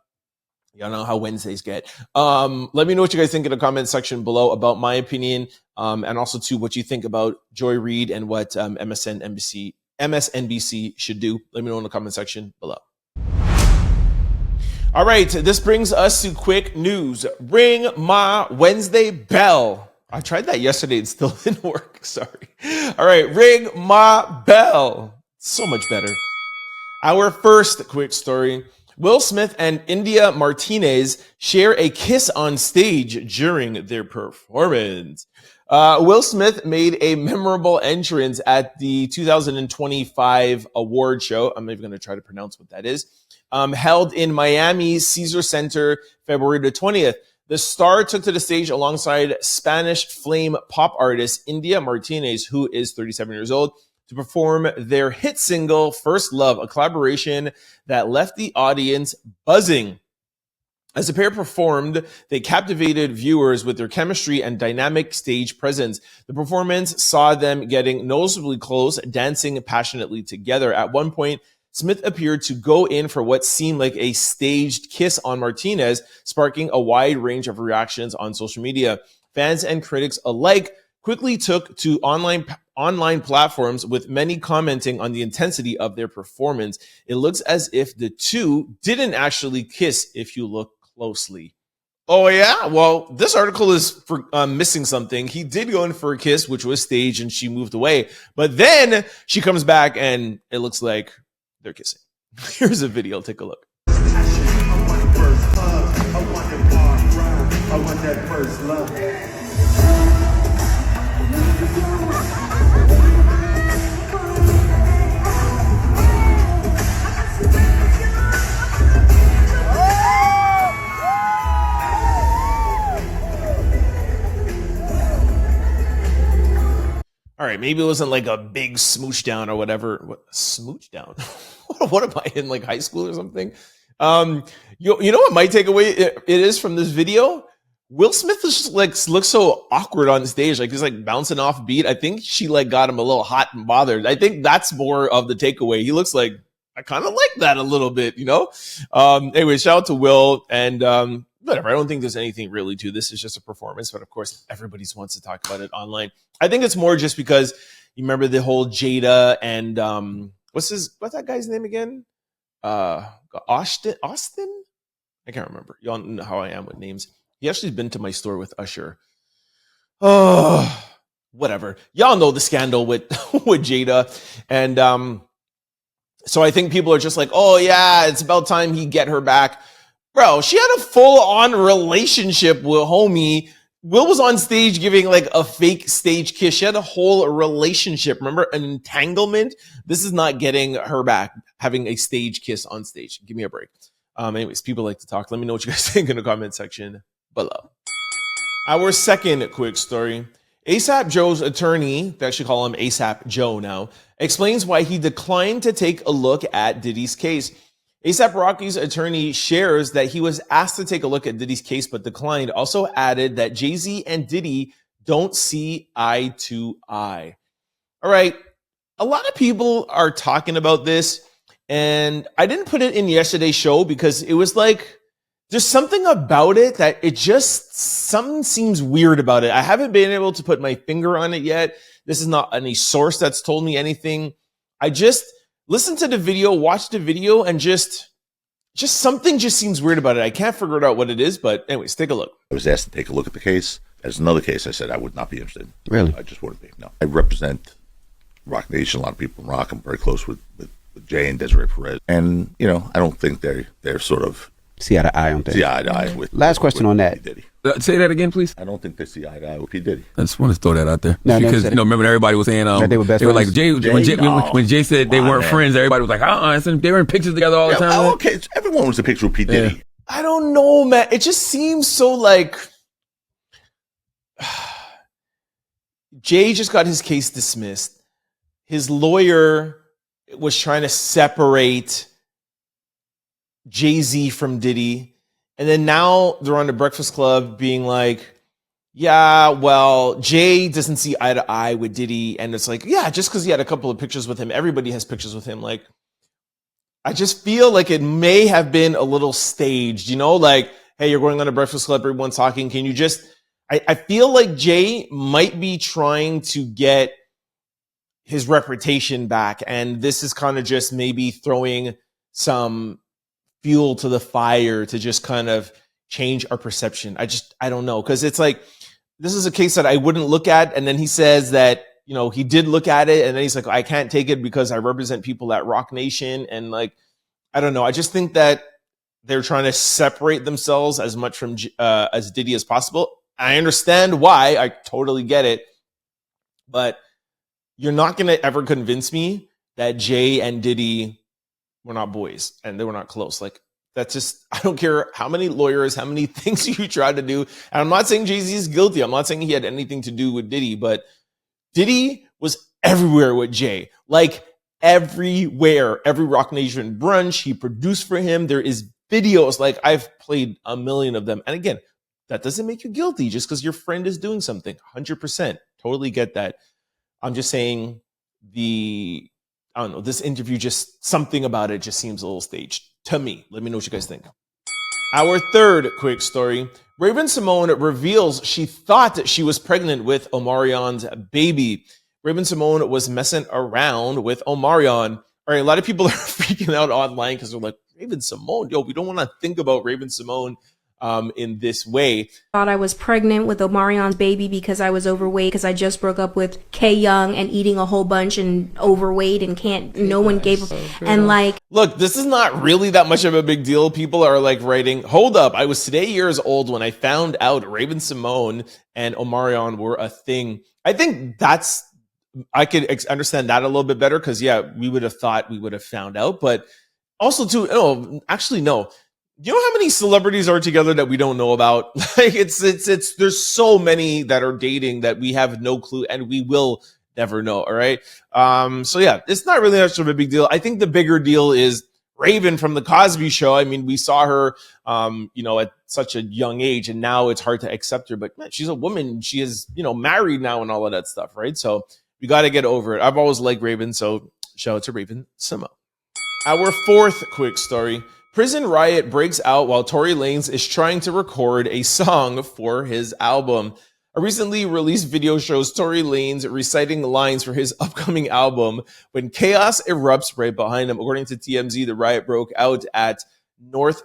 Y'all know how Wednesdays get. Let me know what you guys think in the comment section below about my opinion, and also too what you think about Joy Reid and what MSNBC should do. Let me know in the comment section below. All right, this brings us to quick news. Ring my Wednesday bell. I tried that yesterday. It still didn't work. Sorry. All right, ring my bell. So much better. Our first quick story. Will Smith and India Martinez share a kiss on stage during their performance. Will Smith made a memorable entrance at the 2025 award show. I'm even going to try to pronounce what that is. Held in Miami's Caesar Center, February the 20th. The star took to the stage alongside Spanish flame pop artist India Martinez, who is 37 years old, to perform their hit single, First Love, a collaboration that left the audience buzzing. As the pair performed, they captivated viewers with their chemistry and dynamic stage presence. The performance saw them getting noticeably close, dancing passionately together. At one point, Smith appeared to go in for what seemed like a staged kiss on Martinez, sparking a wide range of reactions on social media. Fans and critics alike quickly took to online platforms, with many commenting on the intensity of their performance. It looks as if the two didn't actually kiss if you look closely. Oh yeah? Well, this article is missing something. He did go in for a kiss, which was staged, and she moved away. But then she comes back and it looks like they're kissing. Here's a video. Take a look. I want that first love. All right, maybe it wasn't like a big smooch down or whatever. What, smooch down? What am I in, like high school or something? You know what my takeaway it is from this video? Will Smith is just like looks so awkward on stage, like he's like bouncing off beat. I think she like got him a little hot and bothered. I think that's more of the takeaway. He looks like, I kind of like that a little bit, you know? Anyway, shout out to Will, and whatever. I don't think there's anything really to this. It's just a performance, but of course, everybody wants to talk about it online. I think it's more just because you remember the whole Jada and what's that guy's name again? Austin? I can't remember. Y'all know how I am with names. He actually been to my store with Usher. Oh, whatever. Y'all know the scandal with Jada, and so I think people are just like, oh yeah, it's about time he get her back. Bro, she had a full-on relationship with homie. Will was on stage giving like a fake stage kiss. She had a whole relationship. Remember, an entanglement? This is not getting her back, having a stage kiss on stage. Give me a break. Anyways, people like to talk. Let me know what you guys think in the comment section below. Our second quick story. ASAP Joe's attorney, they actually call him ASAP Joe now, explains why he declined to take a look at Diddy's case. ASAP Rocky's attorney shares that he was asked to take a look at Diddy's case but declined. Also added that Jay-Z and Diddy don't see eye to eye. All right, a lot of people are talking about this, and I didn't put it in yesterday's show because it was like, there's something about it that something seems weird about it. I haven't been able to put my finger on it yet. This is not any source that's told me anything. I just listened to the video, watched the video, and just something just seems weird about it. I can't figure out what it is, but anyways, take a look. I was asked to take a look at the case. There's another case I said I would not be interested in. Really? I just wouldn't be. No. I represent Rock Nation, a lot of people in Rock. I'm very close with Jay and Desiree Perez. And, I don't think they're sort of see eye to eye on things. See eye to eye with. Last question on that. P. Diddy. Say that again, please. I don't think they see eye to eye with P. Diddy. I just want to throw that out there. No, because remember everybody was saying that they were best they were like friends? when Jay said they weren't friends, everybody was like, they were in pictures together all the time. Oh, okay, everyone was a picture of P. Diddy. Yeah. I don't know, man. It just seems so like Jay just got his case dismissed. His lawyer was trying to separate Jay-Z from Diddy. And then now they're on the Breakfast Club being like, yeah, well, Jay doesn't see eye to eye with Diddy. And it's like, yeah, just because he had a couple of pictures with him, everybody has pictures with him. Like, I just feel like it may have been a little staged, like, hey, you're going on a Breakfast Club, everyone's talking. Can you just, I feel like Jay might be trying to get his reputation back. And this is kind of just maybe throwing some fuel to the fire to just kind of change our perception. I don't know. Cause it's like, this is a case that I wouldn't look at. And then he says that, he did look at it. And then he's like, I can't take it because I represent people at Rock Nation. And like, I don't know. I just think that they're trying to separate themselves as much from as Diddy as possible. I understand why. I totally get it. But you're not going to ever convince me that Jay and Diddy were not boys and they were not close. Like, that's just, I don't care how many lawyers, how many things you try to do. And I'm not saying Jay-Z is guilty. I'm not saying he had anything to do with Diddy, but Diddy was everywhere with Jay. Like, everywhere. Every Rock Nation brunch, he produced for him. There is videos. Like, I've played a million of them. And again, that doesn't make you guilty just because your friend is doing something. 100%. Totally get that. I'm just saying I don't know, this interview, just something about it just seems a little staged to me. Let me know what you guys think. Our third quick story. Raven Symone reveals she thought that she was pregnant with Omarion's baby. Raven Symone was messing around with Omarion. All right, a lot of people are freaking out online because they're like, Raven Symone, we don't want to think about Raven Symone in this way. Thought I was pregnant with Omarion's baby because I was overweight because I just broke up with K Young and eating a whole bunch and overweight and no one gave and like, look, this is not really that much of a big deal. People are like writing, hold up, I was today years old when I found out Raven Symone and Omarion were a thing. I think I could understand that a little bit better because we would have thought we would have found out, but also too, no. You know how many celebrities are together that we don't know about? Like, there's so many that are dating that we have no clue and we will never know. All right. It's not really much of a big deal. I think the bigger deal is Raven from the Cosby Show. I mean, we saw her, at such a young age and now it's hard to accept her, but man, she's a woman. She is, married now and all of that stuff. Right. So we got to get over it. I've always liked Raven. So shout out to Raven Symone. Our fourth quick story. Prison riot breaks out while Tory Lanez is trying to record a song for his album. A recently released video shows Tory Lanez reciting lines for his upcoming album when chaos erupts right behind him. According to TMZ, the riot broke out at North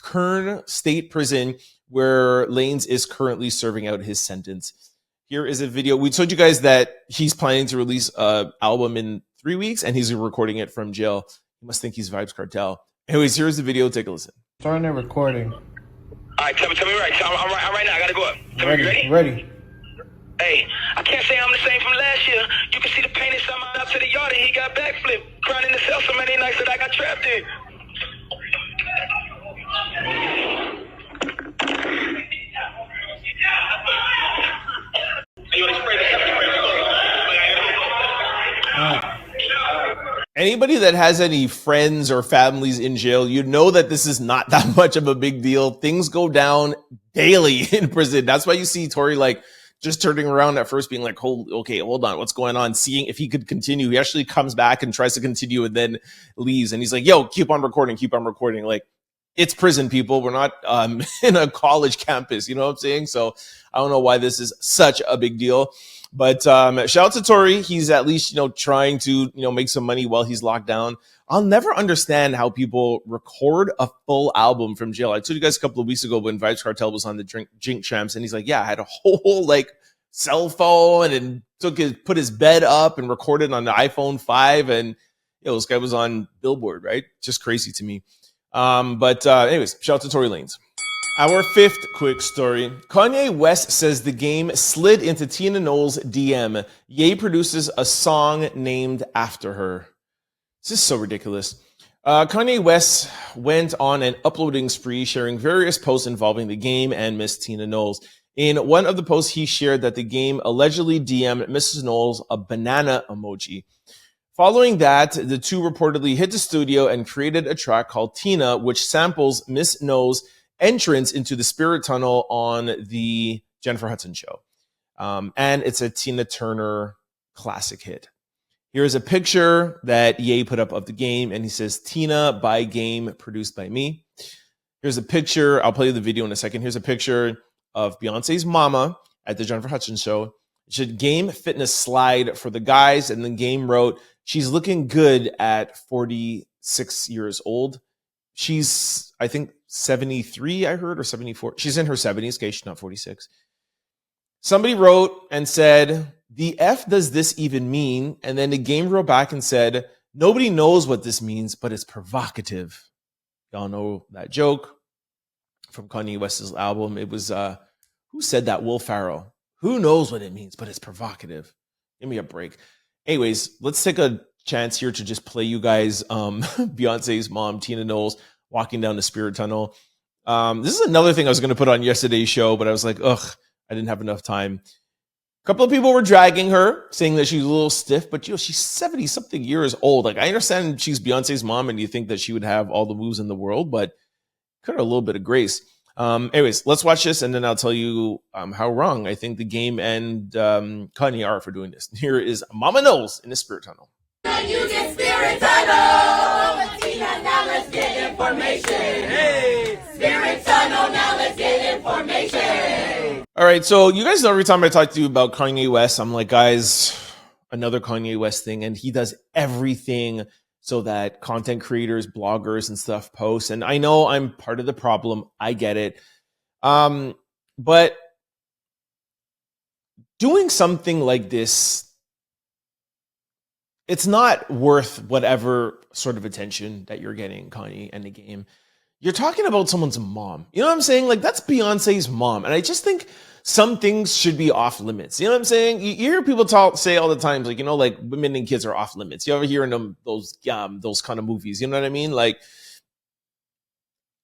Kern State Prison, where Lanez is currently serving out his sentence. Here is a video. We told you guys that he's planning to release an album in 3 weeks, and he's recording it from jail. You must think he's Vibes Cartel. Anyways, here's the video. Take a listen. Starting the recording. All right, tell me right. I'm right now. I gotta go up. Tell me, ready? Ready. Hey, I can't say I'm the same from last year. You can see the pain inside my out to the yard and he got backflip. Crying in the cell so many nights that I got trapped in. anybody that has any friends or families in jail, you know that this is not that much of a big deal. Things go down daily in prison. That's why you see Tory like just turning around at first being like, hold on, what's going on? Seeing if he could continue. He actually comes back and tries to continue and then leaves. And he's like, yo, keep on recording. Like, it's prison, people. We're not in a college campus. You know what I'm saying? So I don't know why this is such a big deal. But shout out to Tory. He's at least, trying to, make some money while he's locked down. I'll never understand how people record a full album from jail. I told you guys a couple of weeks ago when Vybz Kartel was on the Drink Champs, and he's like, yeah, I had a whole like cell phone and put his bed up and recorded on the iPhone 5. And this guy was on Billboard, right? Just crazy to me. But anyways, shout out to Tory Lanez. Our fifth quick story. Kanye West says the game slid into Tina Knowles' DM. Ye produces a song named after her. This is so ridiculous. Kanye West went on an uploading spree, sharing various posts involving the game and Miss Tina Knowles. In one of the posts, he shared that the game allegedly DM'd Mrs. Knowles a banana emoji. Following that, the two reportedly hit the studio and created a track called Tina, which samples Miss Knowles' entrance into the spirit tunnel on the Jennifer Hudson show. And it's a Tina Turner classic hit. Here's a picture that Ye put up of the game, and he says, Tina by Game, produced by me. Here's a picture. I'll play the video in a second. Here's a picture of Beyonce's mama at the Jennifer Hudson show. It should Game fitness slide for the guys, and then Game wrote, she's looking good at 46 years old. She's, I think, 73, I heard, or 74. She's in her 70s. Okay, she's not 46. Somebody wrote and said, the F does this even mean? And then the Game wrote back and said, nobody knows what this means, but it's provocative. Y'all know that joke from Kanye West's album. It was, who said that? Will Ferrell. Who knows what it means, but it's provocative. Give me a break. Anyways, let's take a chance here to just play you guys Beyonce's mom, Tina Knowles, walking down the spirit tunnel. This is another thing I was going to put on yesterday's show, but I was like, ugh, I didn't have enough time. A couple of people were dragging her, saying that she's a little stiff, but she's 70-something years old. Like, I understand she's Beyonce's mom and you think that she would have all the moves in the world, but could have a little bit of grace. Anyways, let's watch this, and then I'll tell you how wrong I think the Game and Kanye are for doing this. Here is Mama Knowles in the spirit tunnel. You get spirit tunnel. Tina, now let's get information. Hey. Spirit tunnel, now let's get information. All right, so you guys know every time I talk to you about Kanye West, I'm like, guys, another Kanye West thing, and he does everything so that content creators, bloggers, and stuff post. And I know I'm part of the problem. I get it. But doing something like this, it's not worth whatever sort of attention that you're getting, Kanye, and the Game. You're talking about someone's mom. You know what I'm saying? Like, that's Beyonce's mom. And I just think some things should be off limits. You know what I'm saying? You hear people say all the time, like, like women and kids are off limits. You ever hear in those kind of movies? You know what I mean? Like,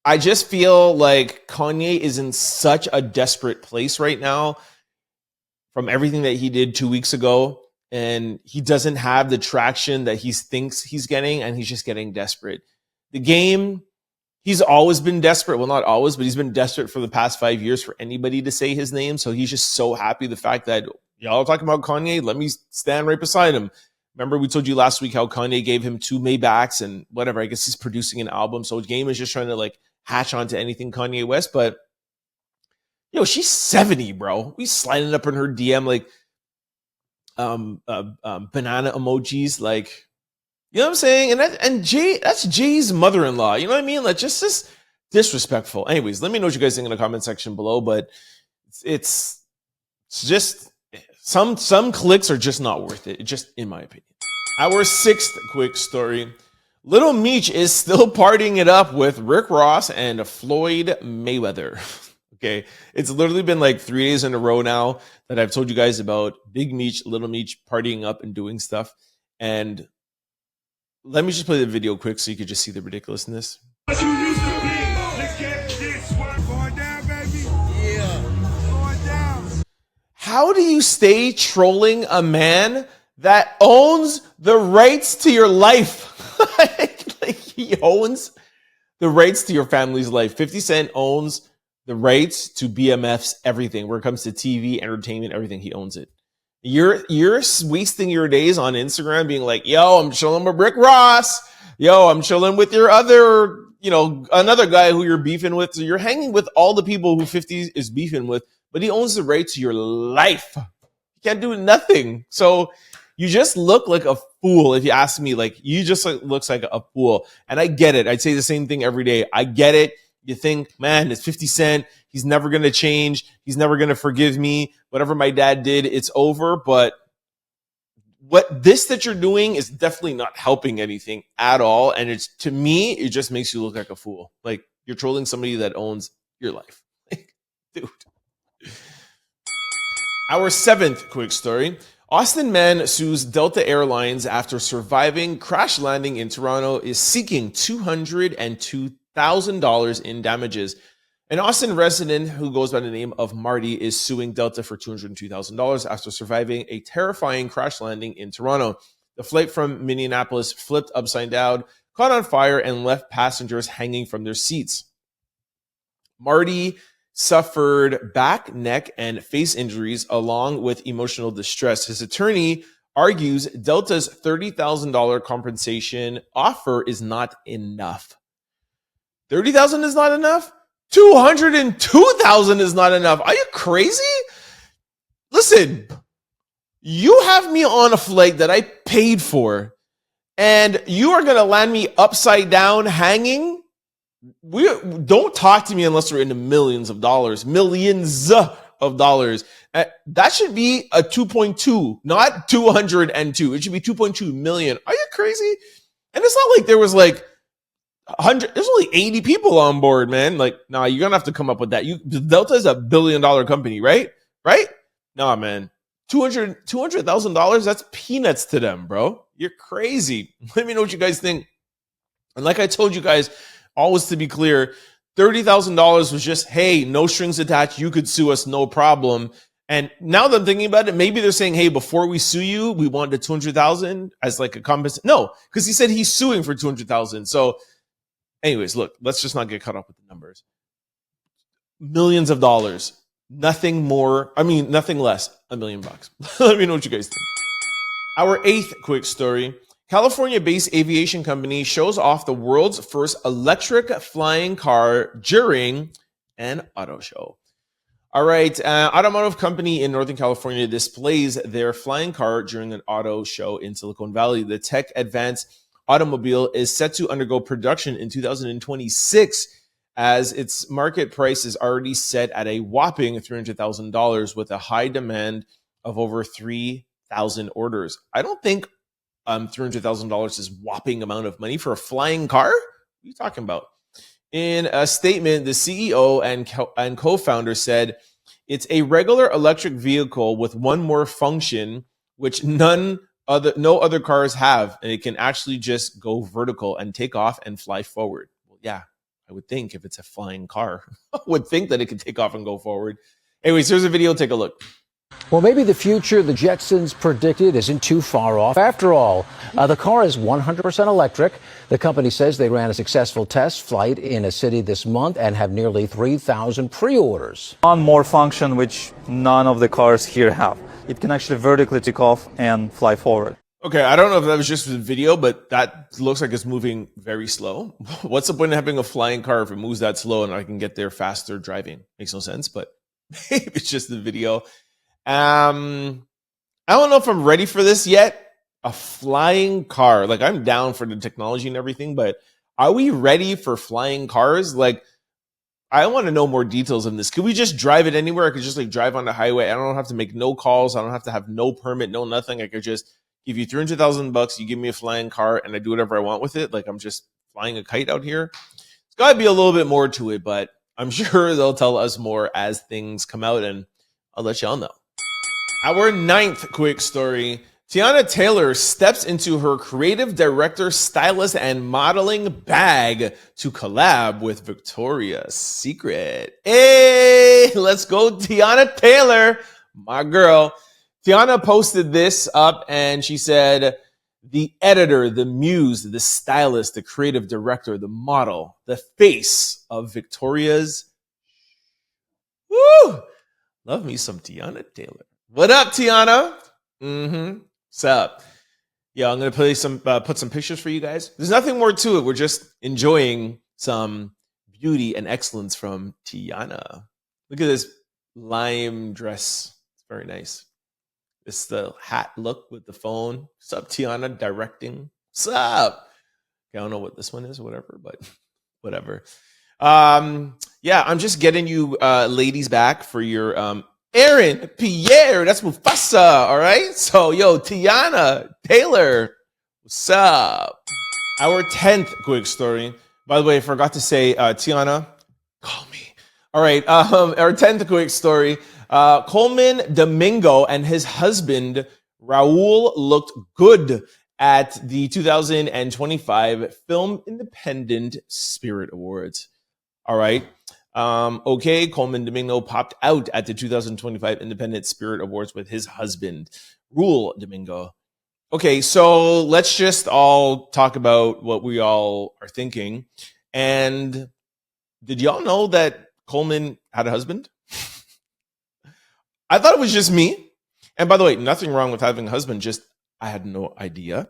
I just feel like Kanye is in such a desperate place right now from everything that he did 2 weeks ago. And he doesn't have the traction that he thinks he's getting, and he's just getting desperate. The Game, he's always been desperate. Well, not always, but he's been desperate for the past 5 years for anybody to say his name. So he's just so happy the fact that y'all are talking about Kanye. Let me stand right beside him. Remember, we told you last week how Kanye gave him 2 Maybachs and whatever. I guess he's producing an album. So Game is just trying to like hatch onto anything Kanye West. But she's 70, bro. We sliding up in her DM like banana emojis, like, you know what I'm saying? And that's Jay's mother-in-law. You know what I mean? Like, just this disrespectful. Anyways, let me know what you guys think in the comment section below. But it's just some clicks are just not worth it. Just in my opinion. Our sixth quick story: Lil Meech is still partying it up with Rick Ross and Floyd Mayweather. Okay, it's literally been like 3 days in a row now that I've told you guys about Big Meech, Little Meech partying up and doing stuff. And let me just play the video quick so you could just see the ridiculousness. How do you stay trolling a man that owns the rights to your life. Like he owns the rights to your family's life. 50 Cent owns the rights to BMF's everything. Where it comes to TV, entertainment, everything, he owns it. You're wasting your days on Instagram being like, yo, I'm chilling with Rick Ross. Yo, I'm chilling with your other, another guy who you're beefing with. So you're hanging with all the people who 50 is beefing with, but he owns the right to your life. You can't do nothing. So you just look like a fool. If you ask me, like, you just looks like a fool. And I get it. I'd say the same thing every day. I get it. You think, man, it's 50 Cent. He's never going to change. He's never going to forgive me. Whatever my dad did, it's over. But that you're doing is definitely not helping anything at all. And to me, it just makes you look like a fool. Like, you're trolling somebody that owns your life. Like, dude. Our seventh quick story. Austin man sues Delta Airlines after surviving crash landing in Toronto, is seeking $202,000 in damages. An Austin resident who goes by the name of Marty is suing Delta for $202,000 after surviving a terrifying crash landing in Toronto. The flight from Minneapolis flipped upside down, caught on fire, and left passengers hanging from their seats. Marty suffered back, neck, and face injuries along with emotional distress. His attorney argues Delta's $30,000 compensation offer is not enough. $30,000 is not enough? $202,000 is not enough. Are you crazy? Listen, you have me on a flight that I paid for, and you are going to land me upside down hanging? Don't talk to me unless we're in the millions of dollars. That should be a 2.2, not 202. It should be 2.2 million. Are you crazy? And it's not like there was like 100. There's only 80 people on board, man. Like, nah, you're gonna have to come up with that. Delta is $1 billion company, right? Right? Nah, man. $200,000. That's peanuts to them, bro. You're crazy. Let me know what you guys think. And like I told you guys, always to be clear, $30,000 was just, hey, no strings attached. You could sue us, no problem. And now that I'm thinking about it, maybe they're saying, hey, before we sue you, we want the $200,000 as like a compensation. No, because he said he's suing for $200,000. So, anyways, look, let's just not get caught up with the numbers. Millions of dollars, nothing more. I mean, nothing less. $1 million. Let me know what you guys think. Our eighth quick story. California-based aviation company shows off the world's first electric flying car during an auto show. All right, automotive company in Northern California displays their flying car during an auto show in Silicon Valley. The tech advanced automobile is set to undergo production in 2026, as its market price is already set at a whopping $300,000 with a high demand of over 3,000 orders. I don't think $300,000 is whopping amount of money for a flying car. What are you talking about? In a statement, the CEO and co-founder said, it's a regular electric vehicle with one more function, which no other cars have, and it can actually just go vertical and take off and fly forward. Well, yeah, I would think if it's a flying car, I would think that it could take off and go forward. Anyways, here's a video. Take a look. Well, maybe the future the Jetsons predicted isn't too far off. After all, the car is 100% electric. The company says they ran a successful test flight in a city this month and have nearly 3,000 pre-orders. One more function which none of the cars here have. It can actually vertically take off and fly forward. Okay, I don't know if that was just a video, but that looks like it's moving very slow. What's the point of having a flying car if it moves that slow and I can get there faster driving? Makes no sense, but maybe it's just the video. I don't know if I'm ready for this yet. A flying car. Like, I'm down for the technology and everything, but are we ready for flying cars? Like, I want to know more details on this. Could we just drive it anywhere? I could just like drive on the highway. I don't have to make no calls. I don't have to have no permit, no nothing. I could just give you $300,000. You give me a flying car and I do whatever I want with it. Like, I'm just flying a kite out here. It's got to be a little bit more to it, but I'm sure they'll tell us more as things come out, and I'll let y'all know. Our ninth quick story. Teyana Taylor steps into her creative director, stylist, and modeling bag to collab with Victoria's Secret. Hey, let's go, Teyana Taylor, my girl. Teyana posted this up and she said, the editor, the muse, the stylist, the creative director, the model, the face of Victoria's. Woo! Love me some Teyana Taylor. What up, Teyana? What's up? Yeah, I'm gonna play put some pictures for you guys. There's nothing more to it. We're just enjoying some beauty and excellence from Teyana. Look at this lime dress. It's very nice. It's the hat look with the phone. What's up, Teyana directing? What's up? I don't know what this one is or whatever, but whatever. Yeah, I'm just getting you ladies back for your Aaron, Pierre, that's Mufasa, all right? So, yo, Teyana Taylor, what's up? Our 10th quick story. By the way, I forgot to say, Teyana, call me. All right, our 10th quick story. Colman Domingo and his husband, Raul, looked good at the 2025 Film Independent Spirit Awards. All right. Okay, Colman Domingo popped out at the 2025 Independent Spirit Awards with his husband, Raul Domingo. Okay, so let's just all talk about what we all are thinking. And did y'all know that Colman had a husband? I thought it was just me. And by the way, nothing wrong with having a husband, just I had no idea.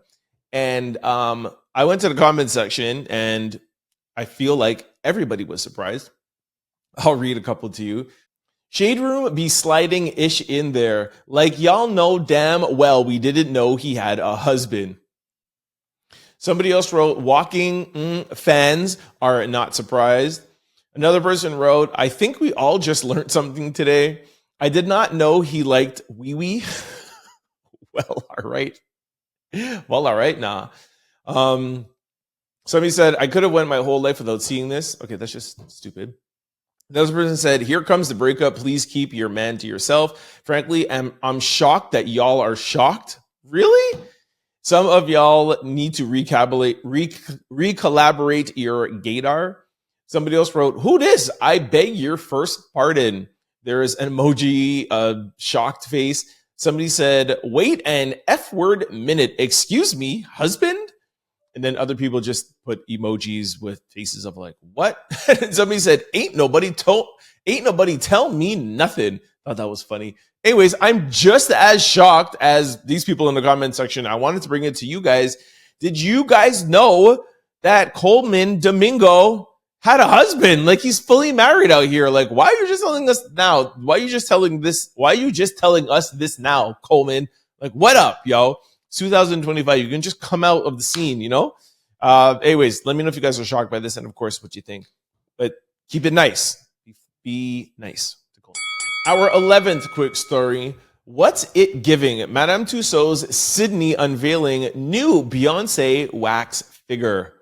And I went to the comment section and I feel like everybody was surprised. I'll read a couple to you. Shade Room be sliding ish in there. Like y'all know damn well we didn't know he had a husband. Somebody else wrote, walking fans are not surprised. Another person wrote, I think we all just learned something today. I did not know he liked wee-wee. Well, all right. Well, all right, nah. Somebody said, I could have went my whole life without seeing this. Okay, that's just stupid. Another person said, here comes the breakup. Please keep your man to yourself. Frankly, I'm shocked that y'all are shocked. Really? Some of y'all need to recollaborate your gaydar. Somebody else wrote, who this? I beg your first pardon. There is an emoji, a shocked face. Somebody said, wait an F-word minute. Excuse me, husband? And then other people just put emojis with faces of like, what? And somebody said, ain't nobody tell me nothing. Thought that was funny. Anyways, I'm just as shocked as these people in the comment section. I wanted to bring it to you guys. Did you guys know that Colman Domingo had a husband? Like, he's fully married out here. Like, why are you just telling us now? Why are you just telling us this now, Colman? Like, what up, yo? 2025, you can just come out of the scene, you know? Anyways, let me know if you guys are shocked by this and, of course, what you think. But keep it nice. Be nice to Colman. Our 11th quick story. What's it giving? Madame Tussauds Sydney unveiling new Beyoncé Wax figure.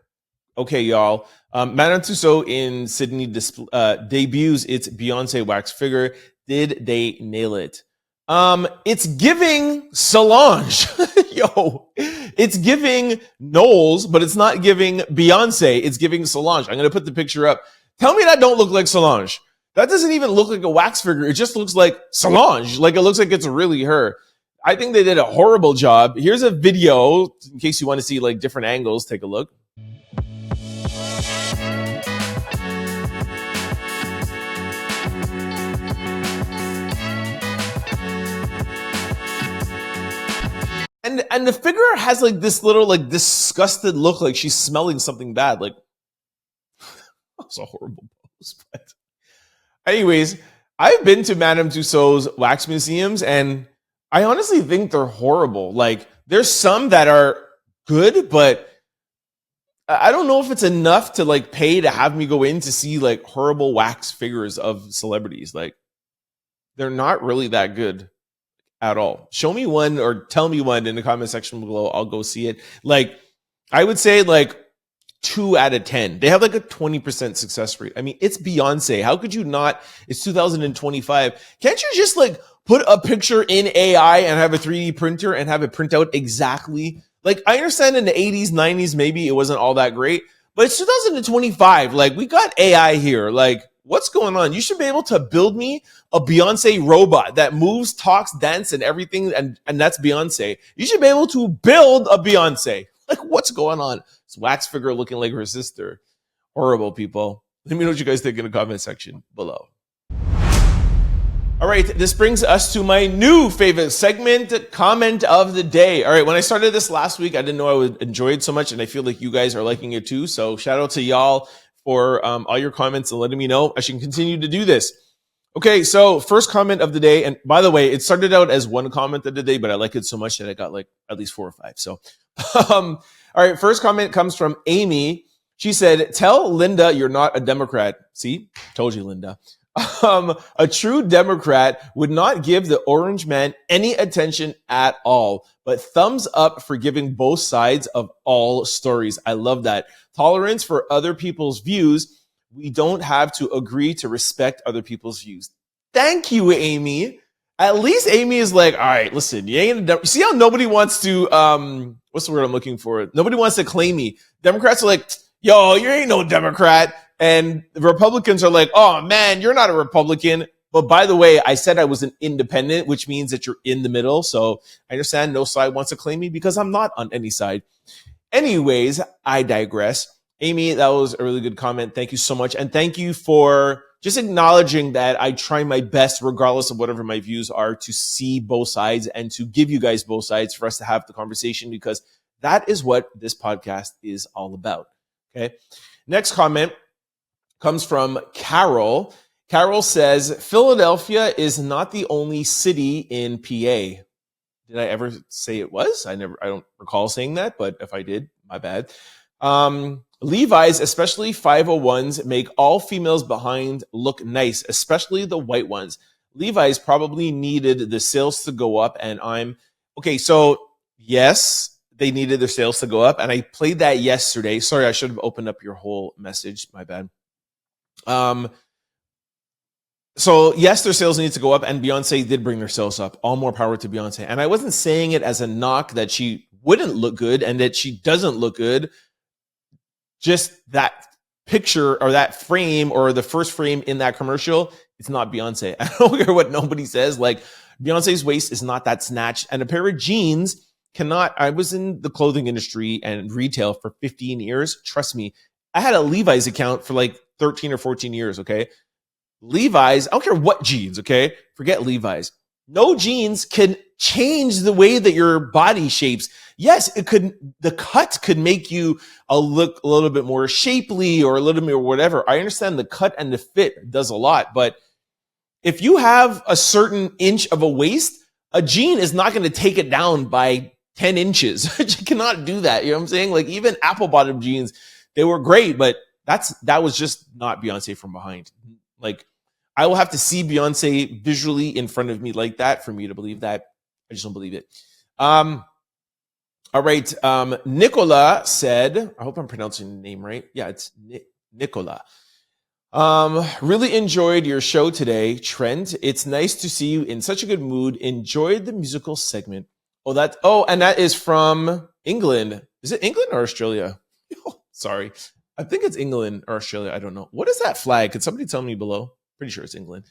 Okay, y'all. Madame Tussauds in Sydney debuts its Beyoncé Wax figure. Did they nail it? It's giving Solange. Yo, it's giving Knowles, but it's not giving Beyonce. It's giving Solange. I'm going to put the picture up. Tell me that don't look like Solange. That doesn't even look like a wax figure. It just looks like Solange. Like, it looks like it's really her. I think they did a horrible job. Here's a video in case you want to see like different angles. Take a look. And the figure has like this little like disgusted look, like she's smelling something bad. Like, that's a horrible pose. But anyways, I've been to Madame Tussauds wax museums and I honestly think they're horrible. Like, there's some that are good, but I don't know if it's enough to like pay to have me go in to see like horrible wax figures of celebrities. Like, they're not really that good at all. Show me one or tell me one in the comment section below. I'll go see it. Like, I would say like 2 out of 10. They have like a 20% success rate. I mean, it's Beyonce. How could you not? It's 2025. Can't you just like put a picture in AI and have a 3D printer and have it print out exactly? Like, I understand in the 80s, 90s, maybe it wasn't all that great, but it's 2025. Like, we got AI here. Like, what's going on? You should be able to build me a Beyonce robot that moves, talks, dances, and everything, and that's Beyonce. You should be able to build a Beyonce. Like, what's going on? It's wax figure looking like her sister. Horrible, people. Let me know what you guys think in the comment section below. All right, this brings us to my new favorite segment, comment of the day. All right, when I started this last week, I didn't know I would enjoy it so much, and I feel like you guys are liking it too. So shout out to y'all for all your comments and letting me know I should continue to do this. Okay, so first comment of the day, and by the way, it started out as one comment of the day, but I like it so much that I got like at least 4 or 5. So, all right, first comment comes from Amy. She said, "Tell Linda you're not a Democrat." See, told you, Linda. A true Democrat would not give the orange man any attention at all, but thumbs up for giving both sides of all stories. I love that. Tolerance for other people's views. We don't have to agree to respect other people's views. Thank you, Amy. At least Amy is like, all right, listen, you ain't a see how nobody wants to, what's the word I'm looking for? Nobody wants to claim me. Democrats are like, yo, you ain't no Democrat. And the Republicans are like, oh man, you're not a Republican. But by the way, I said I was an independent, which means that you're in the middle. So I understand no side wants to claim me because I'm not on any side. Anyways, I digress. Amy, that was a really good comment. Thank you so much. And thank you for just acknowledging that I try my best, regardless of whatever my views are, to see both sides and to give you guys both sides for us to have the conversation, because that is what this podcast is all about. Okay. Next comment comes from Carol. Carol says, Philadelphia is not the only city in PA. Did I ever say it was? I don't recall saying that, but if I did, my bad. Levi's, especially 501s, make all females behind look nice, especially the white ones. Levi's probably needed the sales to go up, and okay. So yes, they needed their sales to go up, and I played that yesterday. Sorry, I should have opened up your whole message. My bad. So yes, their sales need to go up, and Beyonce did bring their sales up. All more power to Beyonce. And I wasn't saying it as a knock that she wouldn't look good and that she doesn't look good. Just that picture or that frame or the first frame in that commercial, it's not Beyonce. I don't care what nobody says. Like, Beyonce's waist is not that snatched, and a pair of jeans cannot. I was in the clothing industry and retail for 15 years. Trust me, I had a Levi's account for like 13 or 14 years. Okay. Levi's, I don't care what jeans, okay? Forget Levi's. No jeans can change the way that your body shapes. Yes, the cut could make you look a little bit more shapely or a little bit more whatever. I understand the cut and the fit does a lot, but if you have a certain inch of a waist, a jean is not going to take it down by 10 inches. You cannot do that. You know what I'm saying? Like, even apple bottom jeans, they were great, but that was just not Beyonce from behind. Like, I will have to see Beyonce visually in front of me like that for me to believe that. I just don't believe it. All right. Nicola said, I hope I'm pronouncing the name right. Yeah, it's Nicola. Really enjoyed your show today, Trent. It's nice to see you in such a good mood. Enjoyed the musical segment. And that is from England. Is it England or Australia? Sorry. I think it's England or Australia. I don't know. What is that flag? Could somebody tell me below? Pretty sure it's England.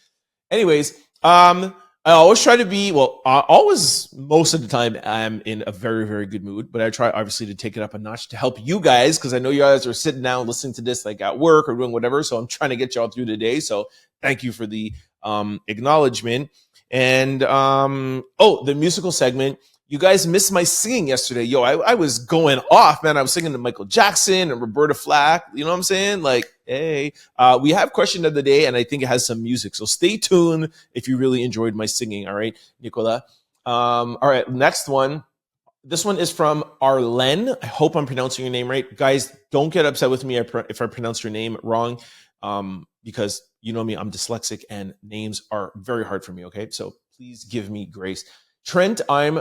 Anyways, I always try to be, always, most of the time, I'm in a very, very good mood. But I try, obviously, to take it up a notch to help you guys, because I know you guys are sitting down listening to this like at work or doing whatever. So I'm trying to get y'all through the day. So thank you for the acknowledgement. And, the musical segment. You guys missed my singing yesterday. Yo, I was going off, man. I was singing to Michael Jackson and Roberta Flack. You know what I'm saying? Like, hey, we have question of the day, and I think it has some music. So stay tuned if you really enjoyed my singing. All right, Nicola. All right, next one. This one is from Arlen. I hope I'm pronouncing your name right. Guys, don't get upset with me if I pronounce your name wrong, because you know me, I'm dyslexic, and names are very hard for me, okay? So please give me grace. Trent, I'm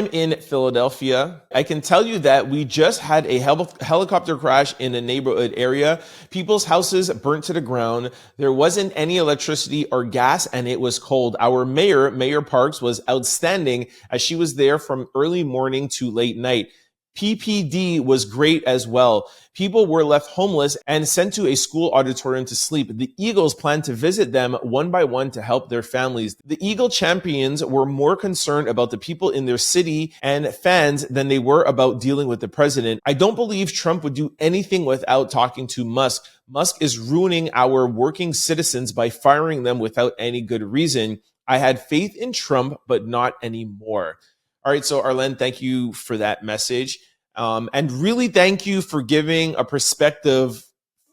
in Philadelphia. I can tell you that we just had a helicopter crash in a neighborhood area. People's houses burnt to the ground. There wasn't any electricity or gas, and it was cold. Our Mayor Parks, was outstanding, as she was there from early morning to late night. PPD was great as well. People were left homeless and sent to a school auditorium to sleep. The Eagles plan to visit them one by one to help their families. The Eagle champions were more concerned about the people in their city and fans than they were about dealing with the president. I don't believe Trump would do anything without talking to Musk. Musk is ruining our working citizens by firing them without any good reason. I had faith in Trump, but not anymore. All right, so Arlen, thank you for that message. And really thank you for giving a perspective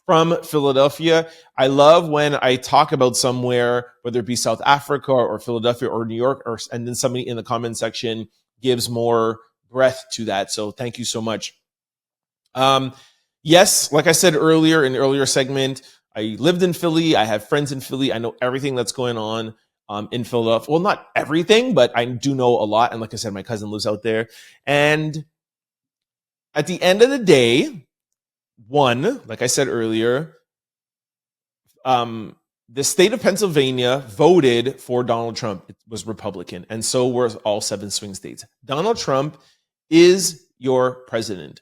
from Philadelphia. I love when I talk about somewhere, whether it be South Africa or Philadelphia or New York, and then somebody in the comment section gives more breath to that. So thank you so much. Yes, like I said earlier in the earlier segment, I lived in Philly. I have friends in Philly. I know everything that's going on in Philadelphia. Well, not everything, but I do know a lot. And like I said, my cousin lives out there. And at the end of the day, like I said earlier, the state of Pennsylvania voted for Donald Trump. It was Republican. And so were all 7 swing states. Donald Trump is your president.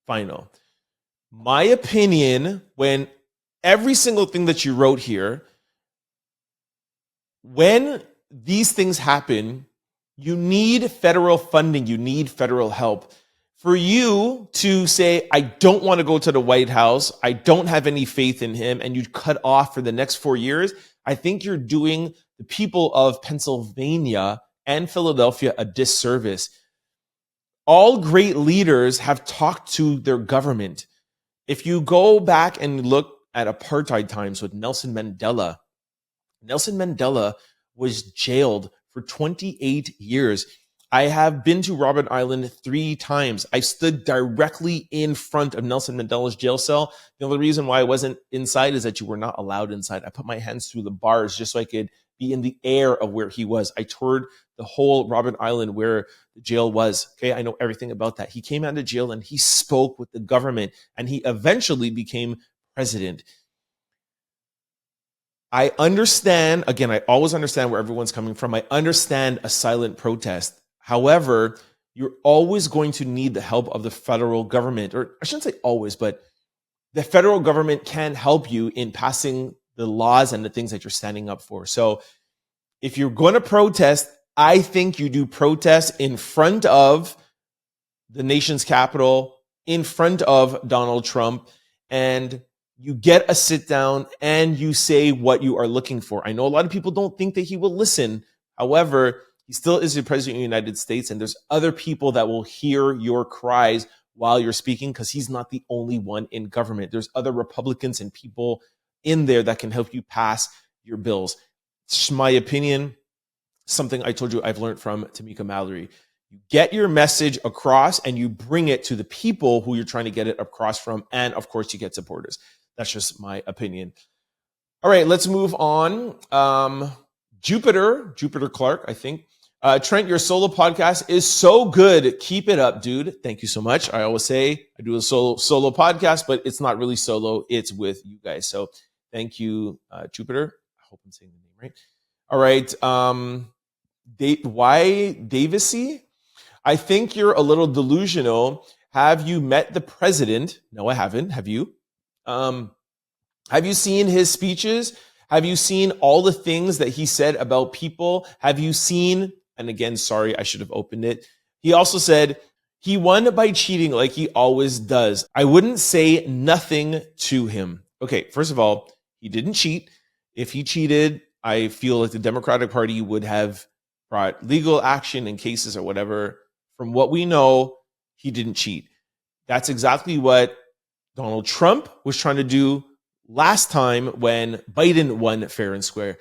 Final. My opinion, when every single thing that you wrote here, when these things happen, you need federal funding, you need federal help. For you to say, I don't want to go to the White House, I don't have any faith in him, and you cut off for the next 4 years, I think you're doing the people of Pennsylvania and Philadelphia a disservice. All great leaders have talked to their government. If you go back and look at apartheid times with Nelson Mandela was jailed for 28 years. I have been to Robben Island 3 times. I stood directly in front of Nelson Mandela's jail cell. The only reason why I wasn't inside is that you were not allowed inside. I put my hands through the bars just so I could be in the air of where he was. I toured the whole Robben Island where the jail was. Okay, I know everything about that. He came out of jail and he spoke with the government, and he eventually became president. I understand, again, I always understand where everyone's coming from. I understand a silent protest. However, you're always going to need the help of the federal government, or I shouldn't say always, but the federal government can help you in passing the laws and the things that you're standing up for. So if you're going to protest, I think you do protest in front of the nation's capital, in front of Donald Trump, and you get a sit down and you say what you are looking for. I know a lot of people don't think that he will listen. However, he still is the president of the United States, and there's other people that will hear your cries while you're speaking, because he's not the only one in government. There's other Republicans and people in there that can help you pass your bills. It's my opinion, something I told you I've learned from Tamika Mallory. You get your message across and you bring it to the people who you're trying to get it across from. And of course, you get supporters. That's just my opinion. All right, let's move on. Jupiter Clark, I think. Trent, your solo podcast is so good. Keep it up, dude. Thank you so much. I always say I do a solo podcast, but it's not really solo. It's with you guys. So thank you, Jupiter. I hope I'm saying the name right. All right. Davisi, I think you're a little delusional. Have you met the president? No, I haven't. Have you? Have you seen his speeches? Have you seen all the things that he said about people? Have you seen, and again, sorry, I should have opened it. He also said he won by cheating like he always does. I wouldn't say nothing to him. Okay, first of all, he didn't cheat. If he cheated, I feel like the Democratic Party would have brought legal action in cases or whatever. From what we know, he didn't cheat. That's exactly what Donald Trump was trying to do last time when Biden won fair and square.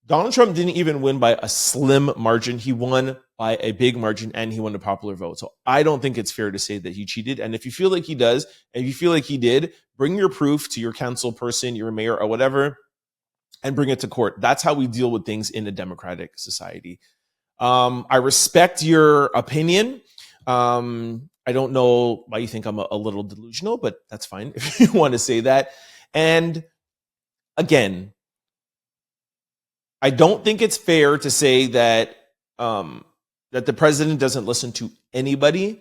Donald Trump didn't even win by a slim margin. He won by a big margin, and he won the popular vote. So I don't think it's fair to say that he cheated. And if you feel like he does, and if you feel like he did, bring your proof to your council person, your mayor, or whatever, and bring it to court. That's how we deal with things in a democratic society. I respect your opinion. I don't know why you think I'm a little delusional, but that's fine if you want to say that. And again, I don't think it's fair to say that that the president doesn't listen to anybody.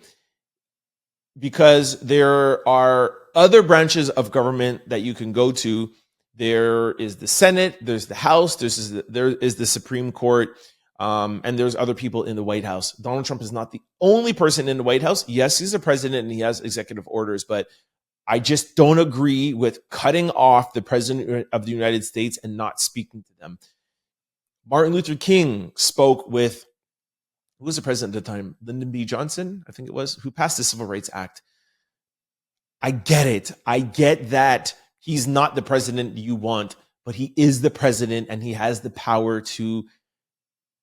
because there are other branches of government that you can go to. There is the Senate, there's the House, there is the Supreme Court, and there's other people in the White House. Donald Trump is not the only person in the White House. Yes, he's the president and he has executive orders, but I just don't agree with cutting off the president of the United States and not speaking to them. Martin Luther King spoke with, who was the president at the time? Lyndon B. Johnson, I think it was, who passed the Civil Rights Act. I get it. I get that he's not the president you want, but he is the president and he has the power to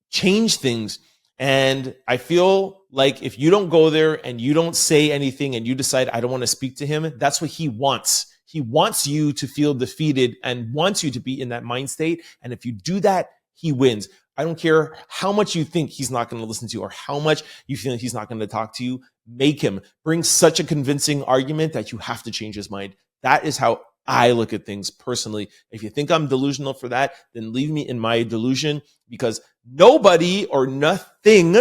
change things. And I feel like if you don't go there and you don't say anything and you decide, I don't want to speak to him, that's what he wants. He wants you to feel defeated and wants you to be in that mind state. And if you do that, he wins. I don't care how much you think he's not going to listen to you or how much you feel he's not going to talk to you. Make him bring such a convincing argument that you have to change his mind. That is how I look at things personally. If you think I'm delusional for that, then leave me in my delusion, because nobody or nothing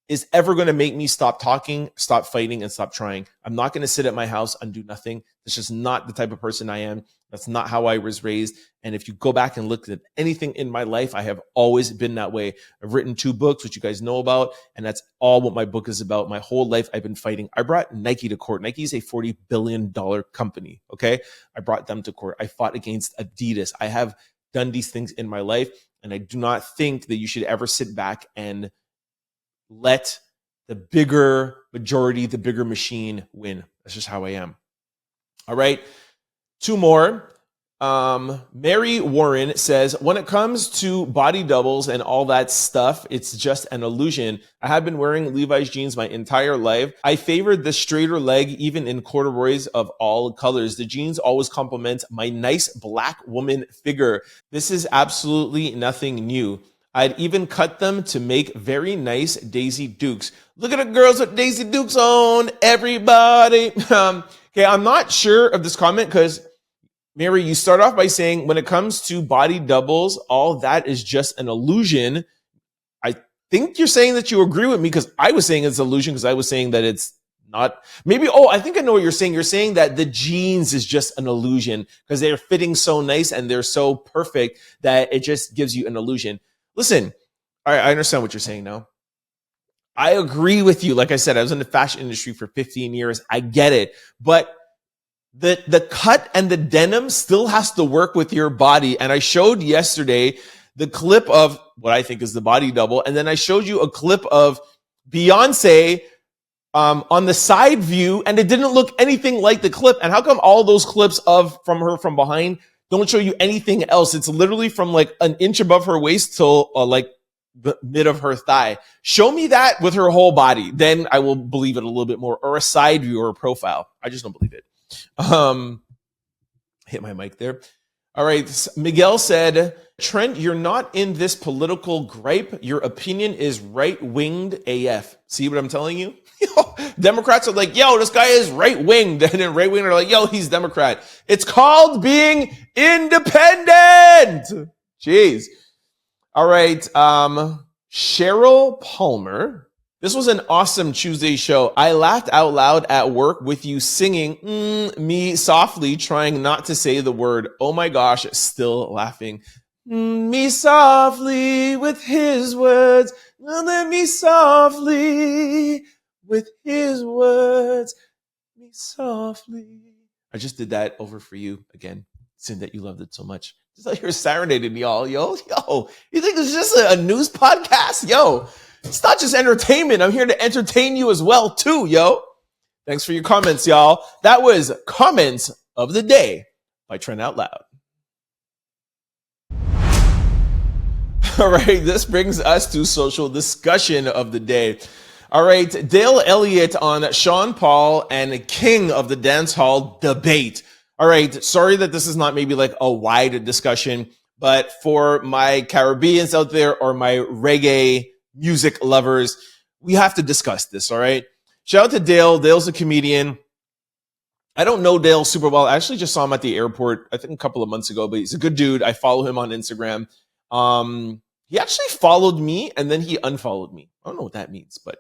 is ever going to make me stop talking, stop fighting, and stop trying. I'm not going to sit at my house and do nothing. That's just not the type of person I am. That's not how I was raised. And if you go back and look at anything in my life, I have always been that way. I've written 2 books, which you guys know about, and that's all what my book is about. My whole life, I've been fighting. I brought Nike to court. Nike is a $40 billion company, okay? I brought them to court. I fought against Adidas. I have done these things in my life, and I do not think that you should ever sit back and let the bigger majority, the bigger machine win. That's just how I am. All right. 2 more. Mary Warren says, when it comes to body doubles and all that stuff, it's just an illusion. I have been wearing Levi's jeans my entire life. I favored the straighter leg, even in corduroys of all colors. The jeans always complement my nice black woman figure. This is absolutely nothing new. I'd even cut them to make very nice Daisy Dukes. Look at the girls with Daisy Dukes on, everybody. Okay, I'm not sure of this comment because, Mary, you start off by saying when it comes to body doubles, all that is just an illusion. I think you're saying that you agree with me because I was saying it's an illusion because I was saying that it's not. Maybe, I think I know what you're saying. You're saying that the jeans is just an illusion because they're fitting so nice and they're so perfect that it just gives you an illusion. Listen, I understand what you're saying now. I agree with you. Like I said, I was in the fashion industry for 15 years. I get it. But the cut and the denim still has to work with your body. And I showed yesterday the clip of what I think is the body double. And then I showed you a clip of Beyoncé on the side view, and it didn't look anything like the clip. And how come all those clips from her from behind don't show you anything else? It's literally from like an inch above her waist till like the mid of her thigh. Show me that with her whole body. Then I will believe it a little bit more, or a side view or a profile. I just don't believe it. Hit my mic there. All right. Miguel said, Trent, you're not in this political gripe. Your opinion is right-winged AF. See what I'm telling you? Democrats are like, yo, this guy is right-winged. And then right-winged are like, yo, he's Democrat. It's called being independent. Jeez. All right. Cheryl Palmer. This was an awesome Tuesday show. I laughed out loud at work with you singing me softly, trying not to say the word. Oh my gosh, still laughing. Me softly with his words. Let me softly with his words. Me softly. I just did that over for you again, seeing that you loved it so much. Just like you're serenading me all. Yo. You think this is just a news podcast? Yo. It's not just entertainment. I'm here to entertain you as well, too, yo. Thanks for your comments, y'all. That was Comments of the Day by Trent Out Loud. All right, this brings us to social discussion of the day. All right, Dale Elliot on Sean Paul and King of the Dance Hall debate. All right, sorry that this is not maybe like a wide discussion, but for my Caribbeans out there or my reggae music lovers, we have to discuss this, all right? Shout out to Dale. Dale's a comedian. I don't know Dale super well. I actually just saw him at the airport, I think a couple of months ago, but he's a good dude. I follow him on Instagram. He actually followed me and then he unfollowed me. I don't know what that means, but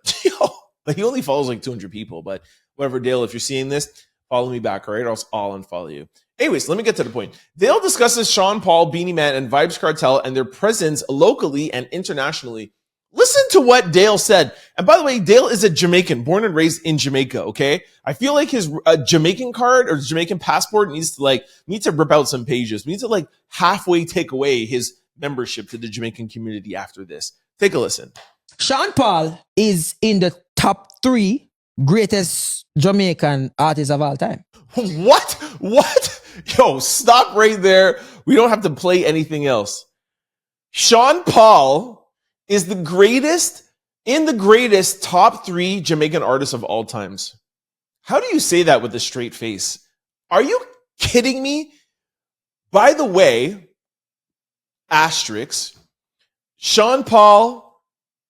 but he only follows like 200 people. But Whatever, Dale, if you're seeing this, follow me back, all right? Or else I'll unfollow you. Anyways, let me get to the point. Dale discusses Sean Paul, Beanie Man, and Vybz Kartel and their presence locally and internationally. Listen to what Dale said. And by the way, Dale is a Jamaican, born and raised in Jamaica, okay? I feel like his Jamaican card or Jamaican passport needs to rip out some pages. We need to like halfway take away his membership to the Jamaican community after this. Take a listen. Sean Paul is in the top 3 greatest Jamaican artists of all time. What? Yo, stop right there. We don't have to play anything else. Sean Paul is the greatest top 3 Jamaican artists of all times. How do you say that with a straight face? Are you kidding me? By the way, asterisk, Sean Paul,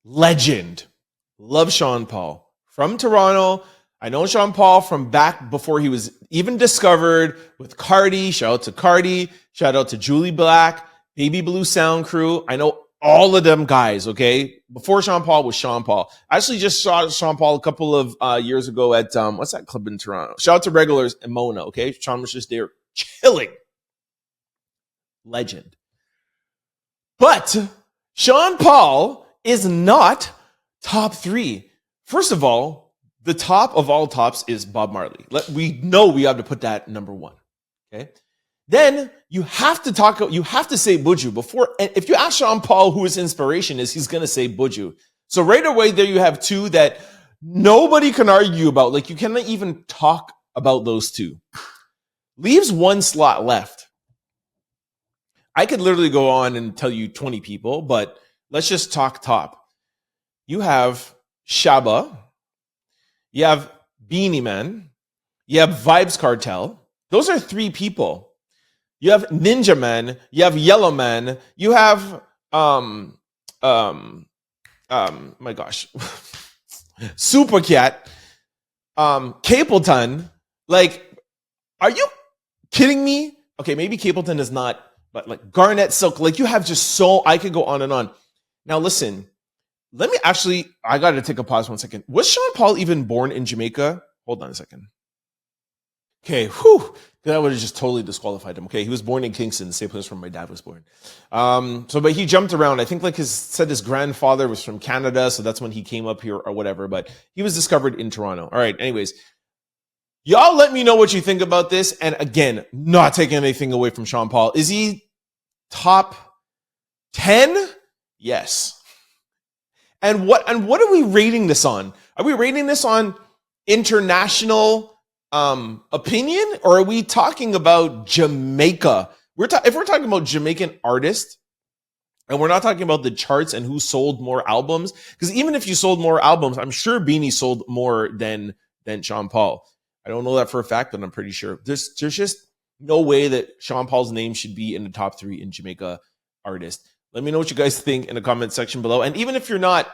legend. Love Sean Paul. From Toronto. I know Sean Paul from back before he was even discovered with Cardi. Shout out to Cardi. Shout out to Julie Black, Baby Blue Sound Crew. I know all of them guys, okay? Before Sean Paul was Sean Paul. I actually just saw Sean Paul a couple of years ago at, what's that club in Toronto? Shout out to Regulars and Mona, okay? Sean was just there chilling. Legend. But Sean Paul is not top 3. First of all, the top of all tops is Bob Marley. We know we have to put that number 1, okay? Then you have to say Buju before. And if you ask Sean Paul who his inspiration is, he's going to say Buju. So right away there you have 2 that nobody can argue about. Like you cannot even talk about those 2. Leaves 1 slot left. I could literally go on and tell you 20 people, but let's just talk top. You have Shabba. You have Beanie Man. You have Vybz Kartel. Those are 3 people. You have Ninja Man, you have Yellow Man, you have my gosh, Super Cat, Capleton. Like, are you kidding me? Okay, maybe Capleton is not, but like Garnet Silk, like you have just so I could go on and on. Now listen, I gotta take a pause 1 second. Was Sean Paul even born in Jamaica? Hold on a second. Okay, that would have just totally disqualified him. Okay, he was born in Kingston, the same place where my dad was born. But he jumped around. I think his grandfather was from Canada, so that's when he came up here or whatever. But he was discovered in Toronto. All right, anyways. Y'all let me know what you think about this. And again, not taking anything away from Sean Paul. Is he top 10? Yes. And what are we rating this on? Are we rating this on international opinion, or are we talking about Jamaica? If we're talking about Jamaican artists, and we're not talking about the charts and who sold more albums, because even if you sold more albums, I'm sure Beanie sold more than Sean Paul. I don't know that for a fact, but I'm pretty sure. There's just no way that Sean Paul's name should be in the top 3 in Jamaica artists. Let me know what you guys think in the comment section below. And even if you're not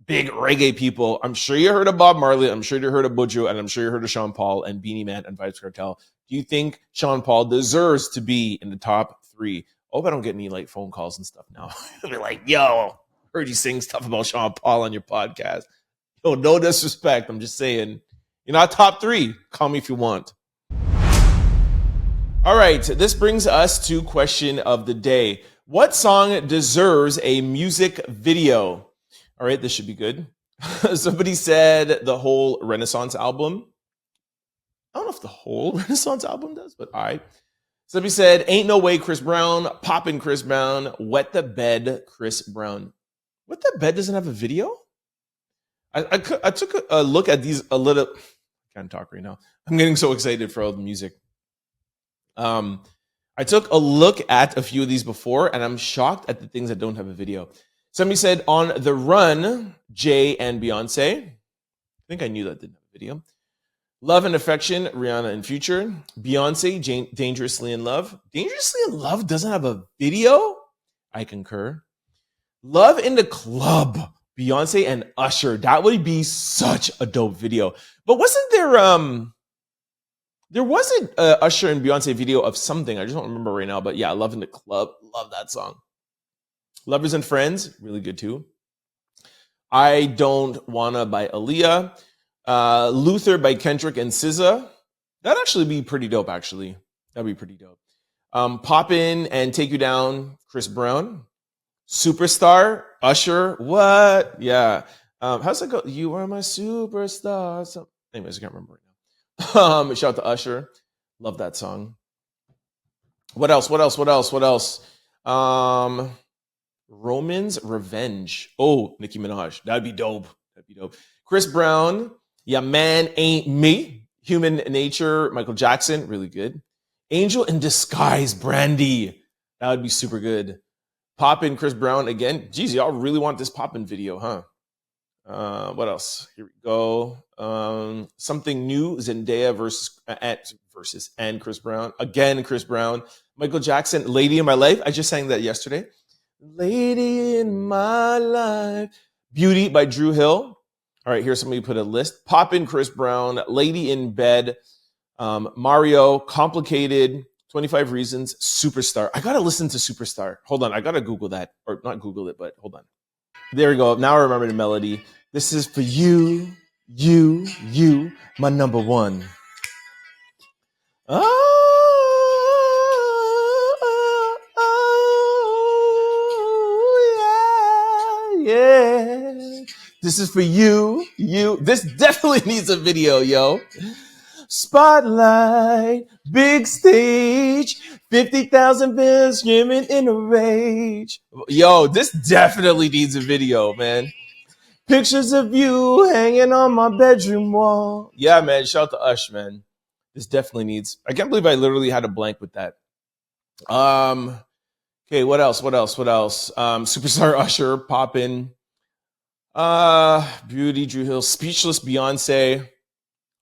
big reggae people, I'm sure you heard of Bob Marley, I'm sure you heard of Buju, and I'm sure you heard of Sean Paul and Beanie Man and Vybz Kartel. Do you think Sean Paul deserves to be in the top 3? I hope I don't get any like phone calls and stuff now. They'll be like, yo, heard you sing stuff about Sean Paul on your podcast. Yo, no disrespect. I'm just saying, you're not top 3. Call me if you want. All right, this brings us to question of the day. What song deserves a music video? All right, this should be good. Somebody said the whole Renaissance album. I don't know if the whole Renaissance album does, but all right. Somebody said, Ain't No Way, Chris Brown, Poppin' Chris Brown, Wet the Bed, Chris Brown. Wet the Bed doesn't have a video? I took a look at these a little. I can't talk right now. I'm getting so excited for all the music. I took a look at a few of these before, and I'm shocked at the things that don't have a video. Somebody said On the Run, Jay and Beyoncé. I think I knew that didn't have a video. Love and Affection, Rihanna and Future. Beyoncé, Dangerously in Love. Dangerously in Love doesn't have a video? I concur. Love in the Club, Beyoncé and Usher. That would be such a dope video. But wasn't there wasn't a Usher and Beyoncé video of something. I just don't remember right now. But yeah, Love in the Club. Love that song. Lovers and Friends, really good too. I Don't Wanna by Aaliyah. Luther by Kendrick and SZA. That'd actually be pretty dope, actually. That'd be pretty dope. Poppin' and Take You Down, Chris Brown. Superstar, Usher. What? Yeah. How's that go? You are my superstar. Anyways, I can't remember right now. Shout out to Usher. Love that song. What else? Roman's Revenge. Oh, Nicki Minaj. That'd be dope. Chris Brown. Yeah, Man Ain't Me. Human Nature. Michael Jackson. Really good. Angel in Disguise. Brandy. That would be super good. Poppin', Chris Brown again. Geez, y'all really want this Poppin' video, huh? What else? Here we go. Something New. Zendaya versus and Chris Brown. Again, Chris Brown. Michael Jackson. Lady in My Life. I just sang that yesterday. Lady in My Life. Beauty by Drew Hill. All right, here's somebody put a list. Poppin', Chris Brown. Lady in Bed. Mario. Complicated. 25 Reasons. Superstar. I got to listen to Superstar. Hold on. I got to Google that. Or not Google it, but hold on. There we go. Now I remember the melody. This is for you, my number one. Oh, yeah. This is for you. This definitely needs a video, yo. Spotlight, big stage, 50,000 fans screaming in a rage. Yo, this definitely needs a video, man. Pictures of you hanging on my bedroom wall. Yeah, man, shout out to Ush, man. This definitely needs. I can't believe I literally had a blank with that. Okay, what else? Superstar Usher, Poppin'. Beauty, Drew Hill, Speechless, Beyonce.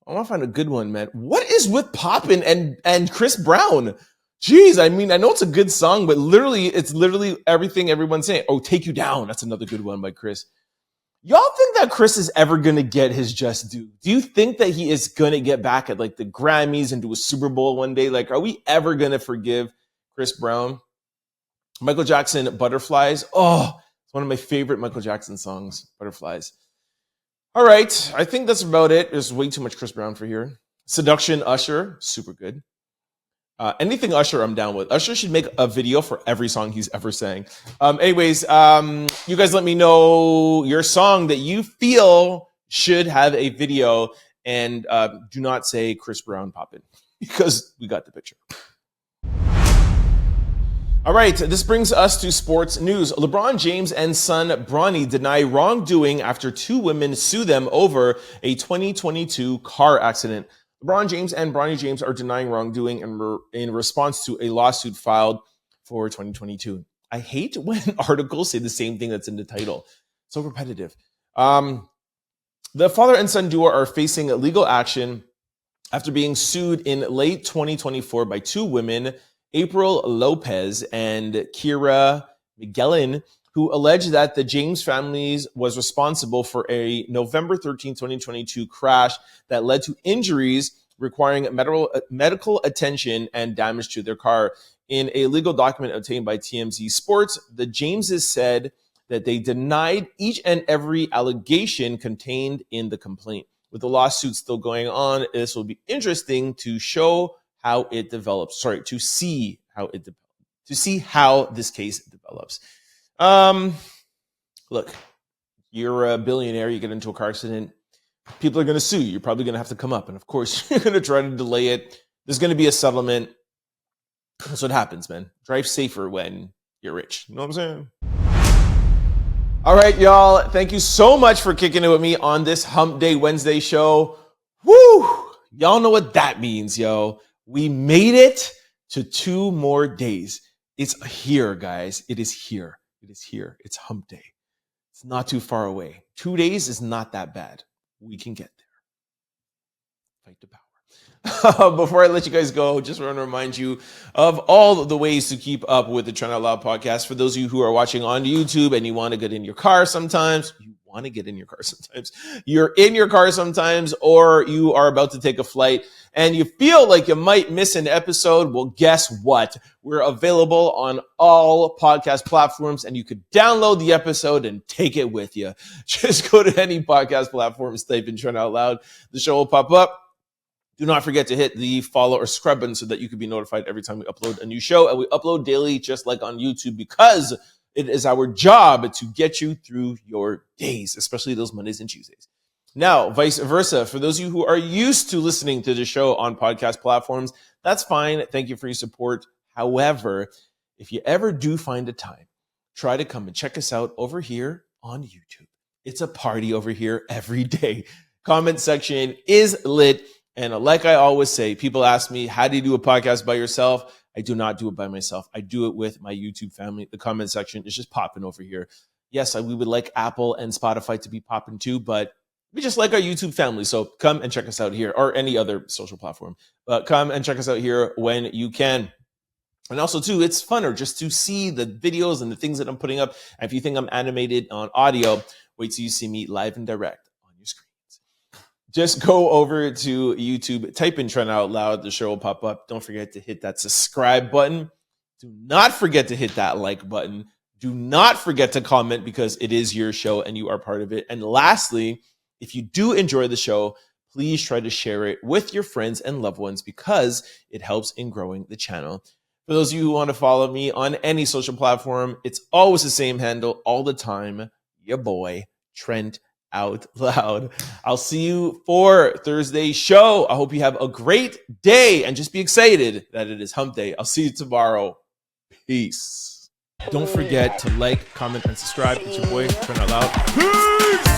I want to find a good one, man. What is with Poppin' and Chris Brown? Jeez, I mean, I know it's a good song, but it's literally everything everyone's saying. Oh, Take You Down. That's another good one by Chris. Y'all think that Chris is ever going to get his just due? Do you think that he is going to get back at like the Grammys and do a Super Bowl one day? Like, are we ever going to forgive Chris Brown? Michael Jackson, Butterflies. Oh, it's one of my favorite Michael Jackson songs, Butterflies. All right, I think that's about it. There's way too much Chris Brown for here. Seduction, Usher, super good. Anything Usher, I'm down with. Usher should make a video for every song he's ever sang. Anyways, you guys let me know your song that you feel should have a video, and do not say Chris Brown Poppin', because we got the picture. All right, this brings us to sports news. LeBron James and son Bronny deny wrongdoing after two women sue them over a 2022 car accident. LeBron James and Bronny James are denying wrongdoing in response to a lawsuit filed for 2022. I hate when articles say the same thing that's in the title. So repetitive. The father and son duo are facing legal action after being sued in late 2024 by two women, April Lopez and Kira Miguelin, who alleged that the James family was responsible for a November 13, 2022 crash that led to injuries requiring medical attention and damage to their car. In a legal document obtained by TMZ Sports, the Jameses said that they denied each and every allegation contained in the complaint. With the lawsuit still going on, this will be interesting to show how it develops. Sorry, to see how this case develops. Look, you're a billionaire, you get into a car accident, people are going to sue you. You're probably going to have to come up, and of course, you're going to try to delay it. There's going to be a settlement. That's what happens, man. Drive safer when you're rich. You know what I'm saying? All right, y'all. Thank you so much for kicking it with me on this Hump Day Wednesday show. Woo! Y'all know what that means, yo. We made it to 2 more days. It's here, guys. It is here. It is here. It's Hump Day. It's not too far away. 2 days is not that bad. We can get there. Fight the power. Before I let you guys go, just want to remind you of all the ways to keep up with the Trent Out Loud podcast. For those of you who are watching on YouTube and you want to get in your car sometimes, you want to get in your car sometimes. You're in your car sometimes, or you are about to take a flight and you feel like you might miss an episode. Well, guess what? We're available on all podcast platforms, and you could download the episode and take it with you. Just go to any podcast platforms, type in Trent Out Loud. The show will pop up. Do not forget to hit the follow or subscribe button so that you can be notified every time we upload a new show. And we upload daily, just like on YouTube, because it is our job to get you through your days, especially those Mondays and Tuesdays. Now, vice versa, for those of you who are used to listening to the show on podcast platforms, that's fine. Thank you for your support. However, if you ever do find a time, try to come and check us out over here on YouTube. It's a party over here every day. Comment section is lit. And like I always say, people ask me, how do you do a podcast by yourself? I do not do it by myself. I do it with my YouTube family. The comment section is just popping over here. Yes, we would like Apple and Spotify to be popping too, but we just like our YouTube family. So come and check us out here, or any other social platform. But come and check us out here when you can. And also, too, it's funner just to see the videos and the things that I'm putting up. And if you think I'm animated on audio, wait till you see me live and direct on your screens. Just go over to YouTube, type in Trent Out Loud. The show will pop up. Don't forget to hit that subscribe button. Do not forget to hit that like button. Do not forget to comment, because it is your show and you are part of it. And lastly, if you do enjoy the show, please try to share it with your friends and loved ones, because it helps in growing the channel. For those of you who want to follow me on any social platform, it's always the same handle all the time. Your boy, Trent Out Loud. I'll see you for Thursday's show. I hope you have a great day, and just be excited that it is hump day. I'll see you tomorrow. Peace. Don't forget to like, comment, and subscribe. It's your boy, Trent Out Loud. Peace!